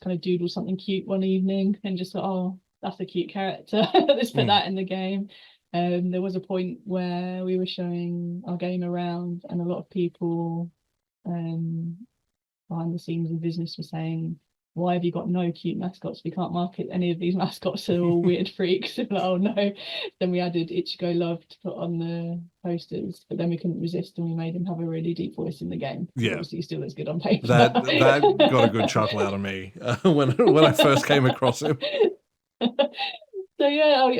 of doodle something cute one evening and just thought, oh, that's a cute character. Let's put that in the game. There was a point where we were showing our game around, and a lot of people behind the scenes in business were saying, why have you got no cute mascots? We can't market any of these mascots. They're all weird freaks. Like, oh no. Then we added Ichigo Love to put on the posters, but then we couldn't resist and we made him have a really deep voice in the game. Yeah. Obviously he still looks good on paper. That got a good chuckle out of me when I first came across him. So yeah,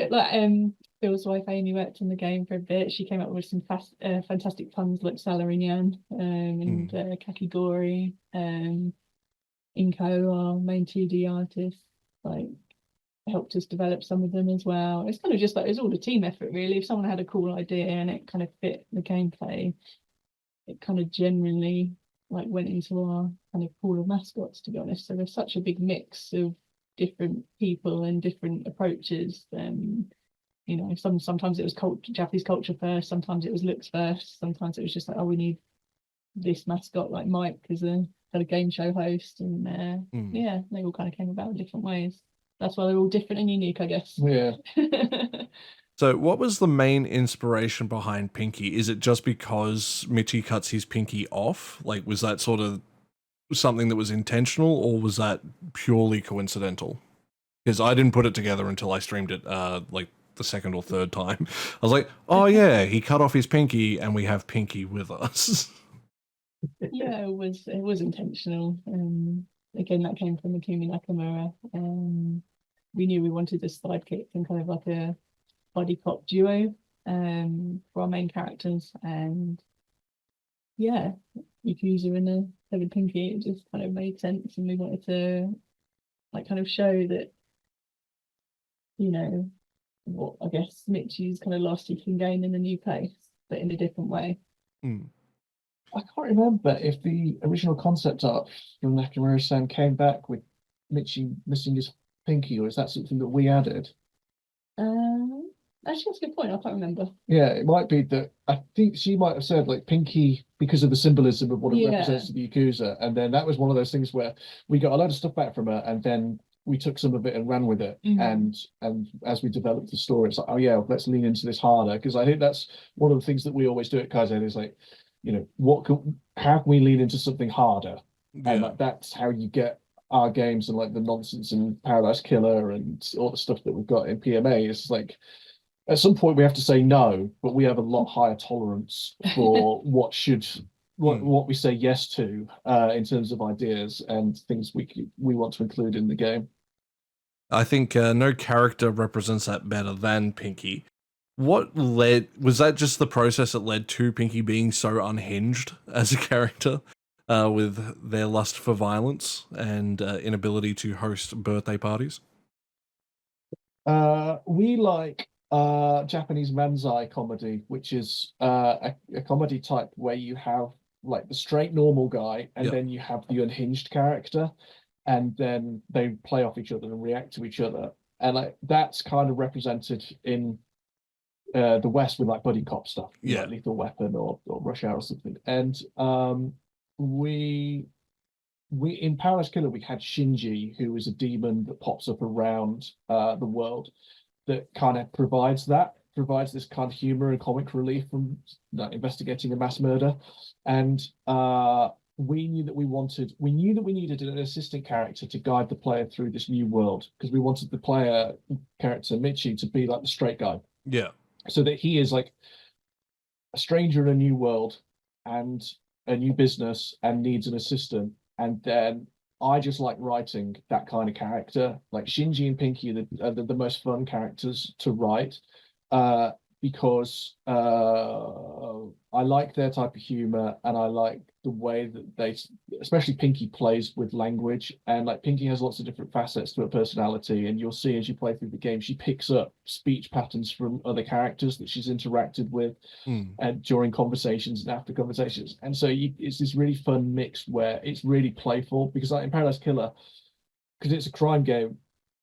Phil's wife Amy worked in the game for a bit. She came up with some fantastic puns like Salarinyan and Kakigori. Inko, our main 2D artist, helped us develop some of them as well. It's kind of just it's all a team effort really. If someone had a cool idea and it kind of fit the gameplay, it kind of generally went into our kind of pool of mascots, to be honest. So there's such a big mix of different people and different approaches. Sometimes it was Japanese culture first, sometimes it was looks first, sometimes it was just we need this mascot like Mike as a game show host, and they all kind of came about in different ways. That's why they're all different and unique, I guess. Yeah. So what was the main inspiration behind Pinky? Is it just because Michi cuts his pinky off? Was that sort of something that was intentional, or was that purely coincidental? Because I didn't put it together until I streamed it the second or third time. I was like, oh yeah, he cut off his pinky and we have Pinky with us. Yeah, it was intentional. Again, that came from Akumi Nakamura. We knew we wanted a sidekick and kind of like a buddy cop duo for our main characters, and yeah, Yakuza and a Seven Pinky, it just kind of made sense, and we wanted to kind of show that what I guess Michi's kind of lost he can gain in a new place, but in a different way. I can't remember if the original concept art from Nakamura-san came back with Michi missing his pinky, or is that something that we added? Actually, that's a good point. I can't remember. Yeah, it might be that. I think she might have said pinky because of the symbolism of what it represents to the Yakuza, and then that was one of those things where we got a lot of stuff back from her, and then we took some of it and ran with it. And as we developed the story, it's oh yeah, let's lean into this harder, because I think that's one of the things that we always do at Kaizen is how can we lean into something harder? Yeah. And that's how you get our games and the nonsense in Paradise Killer and all the stuff that we've got in PMA. It's at some point we have to say no, but we have a lot higher tolerance for what we say yes to in terms of ideas and things we want to include in the game. I think no character represents that better than Pinky. Was that just the process that led to Pinky being so unhinged as a character, with their lust for violence and inability to host birthday parties? We like Japanese manzai comedy, which is a comedy type where you have the straight normal guy, and then you have the unhinged character, and then they play off each other and react to each other, and that's kind of represented in the West with buddy cop stuff, like Lethal Weapon or Rush Hour or something. And we in Paradise Killer we had Shinji, who is a demon that pops up around the world that kind of provides this kind of humor and comic relief from investigating a mass murder. And we knew that we needed an assistant character to guide the player through this new world, because we wanted the player character Michi to be the straight guy. Yeah. So that he is a stranger in a new world and a new business and needs an assistant. And then I just like writing that kind of character. Shinji and Pinky are the most fun characters to write, because I like their type of humor, and I like the way that they, especially Pinky, plays with language, and like Pinky has lots of different facets to her personality, and you'll see as you play through the game, she picks up speech patterns from other characters that she's interacted with, and during conversations and after conversations, and so it's this really fun mix where it's really playful, because like in Paradise Killer, because it's a crime game,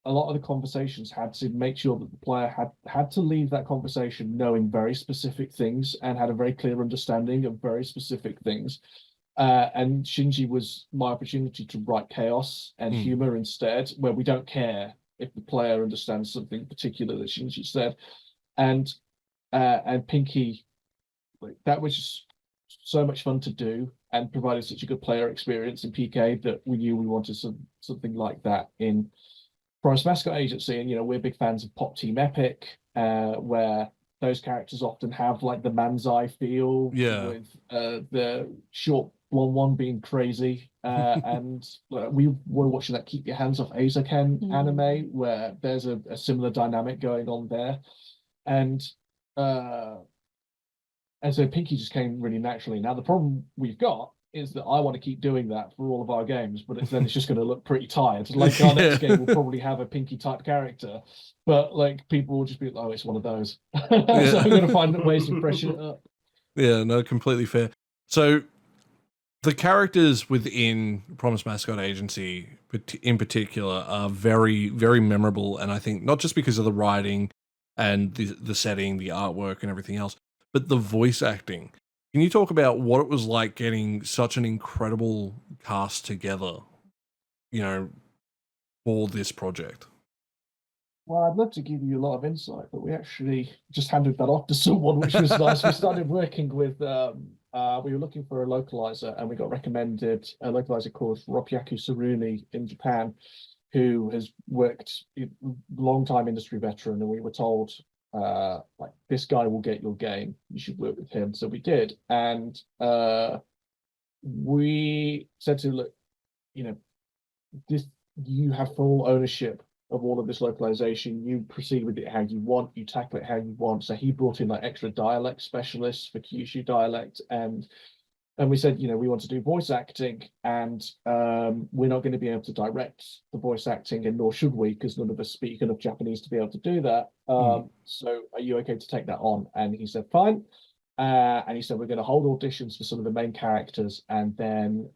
a lot of the conversations had to make sure that the player had to leave that conversation knowing very specific things and had a very clear understanding of very specific things. And Shinji was my opportunity to write chaos and humor instead, where we don't care if the player understands something particular that Shinji said. And Pinky, like, that was just so much fun to do and provided such a good player experience in PK that we knew we wanted something like that in Mascot Agency. And we're big fans of Pop Team Epic, where those characters often have like the man's eye feel, with the short blonde one being crazy. And we were watching that Keep Your Hands Off Eizouken anime, where there's a similar dynamic going on there. And so Pinky just came really naturally. Now, the problem we've got is that I want to keep doing that for all of our games, but then it's just going to look pretty tired. Like our next game will probably have a Pinky type character, but like people will just be, oh, it's one of those. So I'm going to find ways to freshen it up. Yeah, no, completely fair. So the characters within Promise Mascot Agency in particular are very, very memorable. And I think not just because of the writing and the setting, the artwork and everything else, but the voice acting. Can you talk about what it was like getting such an incredible cast together, for this project? Well, I'd love to give you a lot of insight, but we actually just handed that off to someone, which was nice. We started working with, we were looking for a localizer, and we got recommended a localizer called Ropyaku Saruni in Japan, who has worked, long-time industry veteran, and we were told, like, this guy will get your game, you should work with him. So we did, and we said to him, look, you have full ownership of all of this localization, you proceed with it how you want, you tackle it how you want. So he brought in like extra dialect specialists for Kyushu dialect, and we said, we want to do voice acting, and we're not going to be able to direct the voice acting, and nor should we, because none of us speak enough Japanese to be able to do that. So are you okay to take that on? And he said, fine. And he said, we're going to hold auditions for some of the main characters. And then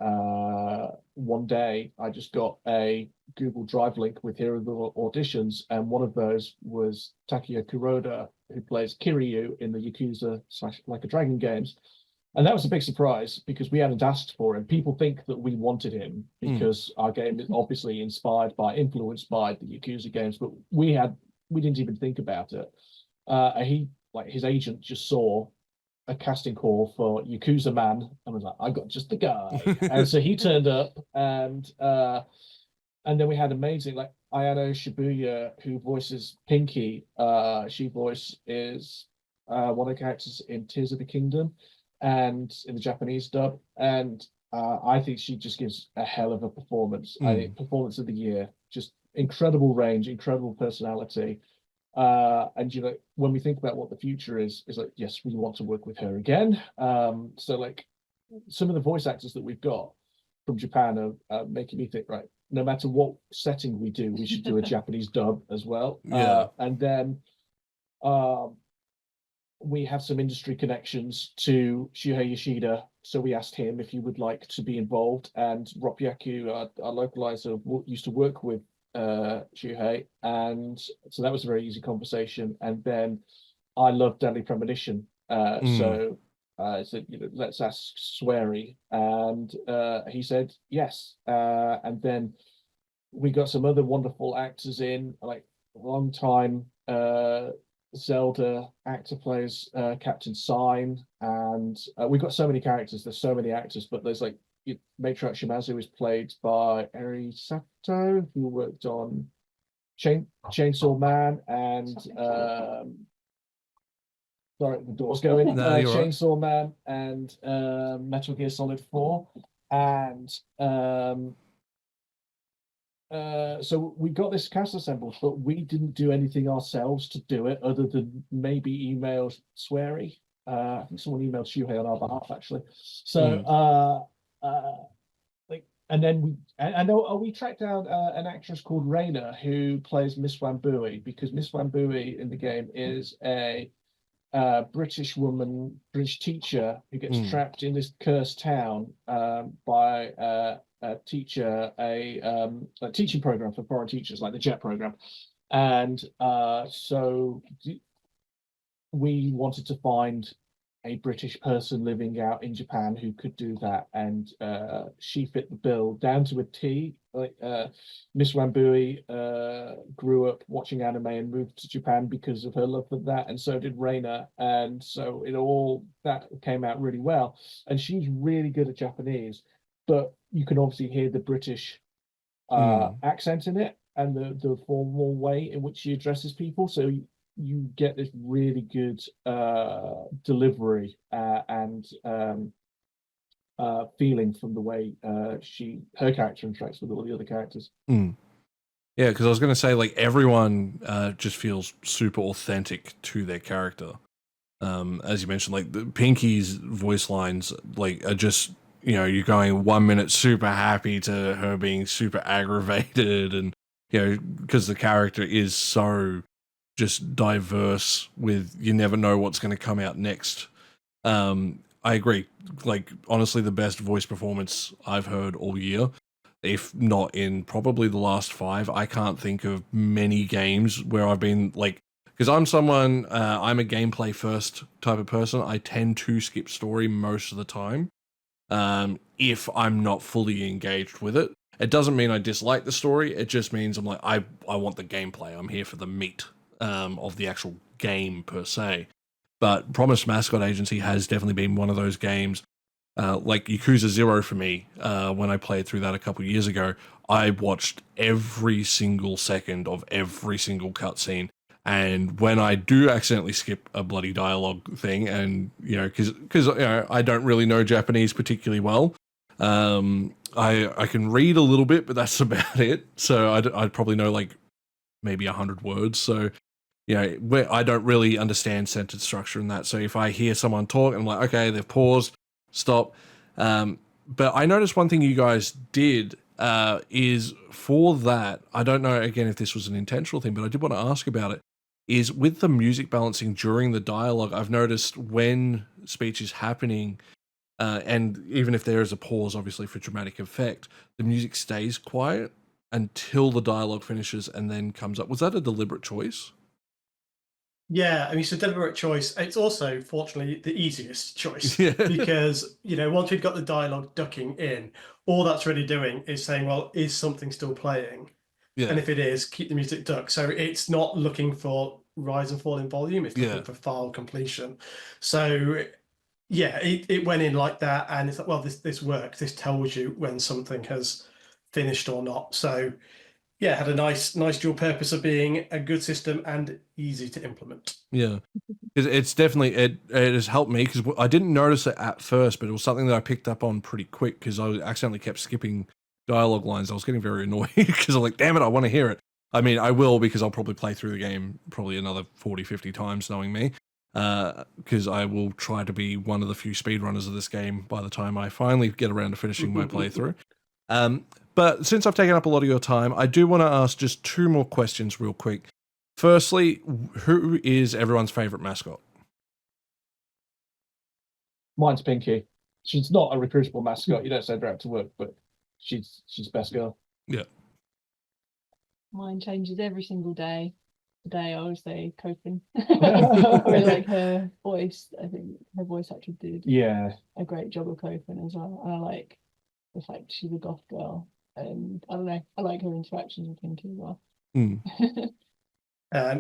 one day I just got a Google Drive link with here are the auditions. And one of those was Takuya Kuroda, who plays Kiryu in the Yakuza / Like a Dragon games. And that was a big surprise because we hadn't asked for him. People think that we wanted him because our game is obviously influenced by the Yakuza games, but we didn't even think about it. His agent just saw a casting call for Yakuza Man and was like, I got just the guy. And so he turned up, and then we had amazing, like, Ayano Shibuya, who voices Pinky. She is one of the characters in Tears of the Kingdom and in the Japanese dub. And I think she just gives a hell of a performance. I think performance of the year, just incredible range, incredible personality. And when we think about what the future is like, yes, we want to work with her again. So like some of the voice actors that we've got from Japan are making me think, right, no matter what setting we do, we should do a Japanese dub as well. And then we have some industry connections to Shuhei Yoshida, so we asked him if he would like to be involved. And Ropyaku, our localizer, used to work with Shuhei, and so that was a very easy conversation. And then I love Deadly Premonition, so I said, let's ask Swery, and he said yes. And then we got some other wonderful actors in, like long time Zelda actor plays Captain Sign, and we've got so many characters. There's so many actors, but there's like Matriarch Shimazu is played by Eri Sato, who worked on Chainsaw Man and sorry, the door's going. Chainsaw Man and Metal Gear Solid 4, and so we got this cast assembled, but we didn't do anything ourselves to do it, other than maybe email Swery. I think someone emailed Shuhei on our behalf, actually. So and then we tracked down an actress called Raina who plays Miss Wambui, because Miss Wambui in the game is a British woman, British teacher who gets trapped in this cursed town by a teacher, a teaching program for foreign teachers, like the JET program. And so we wanted to find a British person living out in Japan who could do that, and she fit the bill down to a T. Like Miss Wambui grew up watching anime and moved to Japan because of her love for that, and so did Reina, and so that came out really well. And she's really good at Japanese, but you can obviously hear the British accent in it, and the formal way in which she addresses people. So you get this really good delivery and feeling from the way her character interacts with all the other characters. Yeah, because I was going to say, like, everyone just feels super authentic to their character. As you mentioned, like Pinky's voice lines, like, are just, you're going 1 minute super happy to her being super aggravated, and because the character is so just diverse, with you never know what's going to come out next. I agree. Like, honestly, the best voice performance I've heard all year, if not in probably the last 5. I can't think of many games where I've been like, because I'm a gameplay first type of person. I tend to skip story most of the time if I'm not fully engaged with it. It doesn't mean I dislike the story. It just means I'm like, I want the gameplay. I'm here for the meat of the actual game per se. But Promised Mascot Agency has definitely been one of those games, like Yakuza 0 for me. When I played through that a couple of years ago, I watched every single second of every single cutscene. And when I do accidentally skip a bloody dialogue thing, and because I don't really know Japanese particularly well, I can read a little bit, but that's about it. So I'd probably know like maybe 100 words. So where I don't really understand sentence structure and that. So if I hear someone talk, I'm like, okay, they've paused, stop. But I noticed one thing you guys did is for that. I don't know again if this was an intentional thing, but I did want to ask about it. Is with the music balancing during the dialogue, I've noticed when speech is happening, and even if there is a pause, obviously for dramatic effect, the music stays quiet until the dialogue finishes and then comes up. Was that a deliberate choice? Yeah, I mean, it's a deliberate choice. It's also, fortunately, the easiest choice Yeah. because, once we've got the dialogue ducking in, all that's really doing is saying, well, is something still playing? Yeah. And if it is, keep the music ducked. So it's not looking for rise and fall in volume, it's looking for file completion. So yeah, it went in like that, and it's like, well, this works. This tells you when something has finished or not. So yeah, it had a nice dual purpose of being a good system and easy to implement. Yeah, it's definitely it has helped me, because I didn't notice it at first, but it was something that I picked up on pretty quick because I accidentally kept skipping dialogue lines. I was getting very annoyed because I'm like, damn it, I want to hear it. I mean, I will, because I'll probably play through the game probably another 40-50 times, knowing me, because I will try to be one of the few speedrunners of this game by the time I finally get around to finishing my playthrough. But since I've taken up a lot of your time, I do want to ask just 2 more questions real quick. Firstly, who is everyone's favorite mascot? Mine's Pinky. She's not a recruitable mascot. You don't send her out to work, but she's best girl. Yeah. Mine changes every single day. Today I would say Copen. I really like her voice. I think her voice actor did a great job of Copen as well. And I like the fact she's a goth girl. And I don't know, I like her interactions with Pinky as well.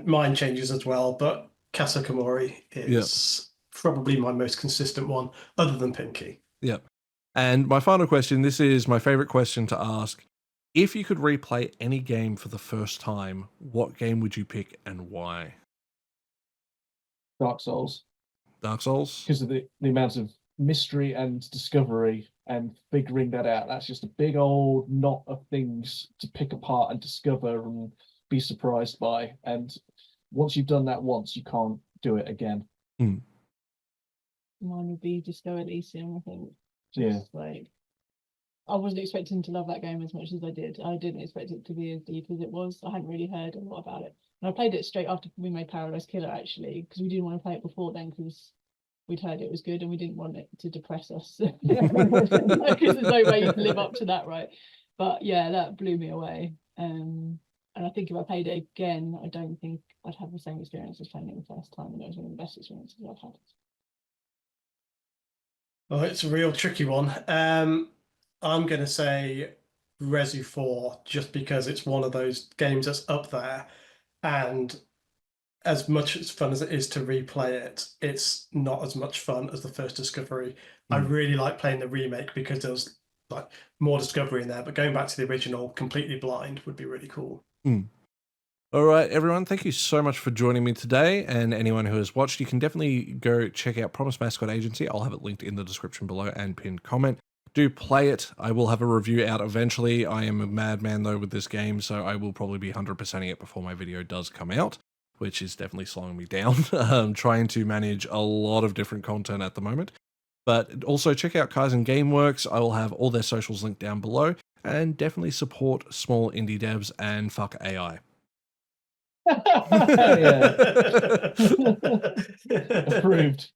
Mine changes as well, but Kasa Kamori is probably my most consistent one, other than Pinky. Yep. And my final question, this is my favorite question to ask. If you could replay any game for the first time, what game would you pick and why? Dark Souls. Dark Souls? Because of the amount of mystery and discovery and figuring that out. That's just a big old knot of things to pick apart and discover and be surprised by. And once you've done that once, you can't do it again. Mine would be Disco Elysium, I think. Just like I wasn't expecting to love that game as much as I did. I didn't expect it to be as deep as it was. I hadn't really heard a lot about it. And I played it straight after we made Paradise Killer, actually, because we didn't want to play it before then, because we'd heard it was good and we didn't want it to depress us. Because there's no way you can live up to that, right? But yeah, that blew me away. And I think if I played it again, I don't think I'd have the same experience as playing it the first time. And it was one of the best experiences I've had. Oh, it's a real tricky one. I'm going to say Resu 4, just because it's one of those games that's up there. And as much as fun as it is to replay it, it's not as much fun as the first Discovery. I really like playing the remake because there's like more discovery in there, but going back to the original completely blind would be really cool. All right, everyone, thank you so much for joining me today. And anyone who has watched, you can definitely go check out Promise Mascot Agency. I'll have it linked in the description below and pinned comment. Do play it. I will have a review out eventually. I am a madman, though, with this game, so I will probably be 100%ing it before my video does come out, which is definitely slowing me down. I'm trying to manage a lot of different content at the moment. But also check out Kaizen Game Works. I will have all their socials linked down below. And definitely support small indie devs and fuck AI. Approved.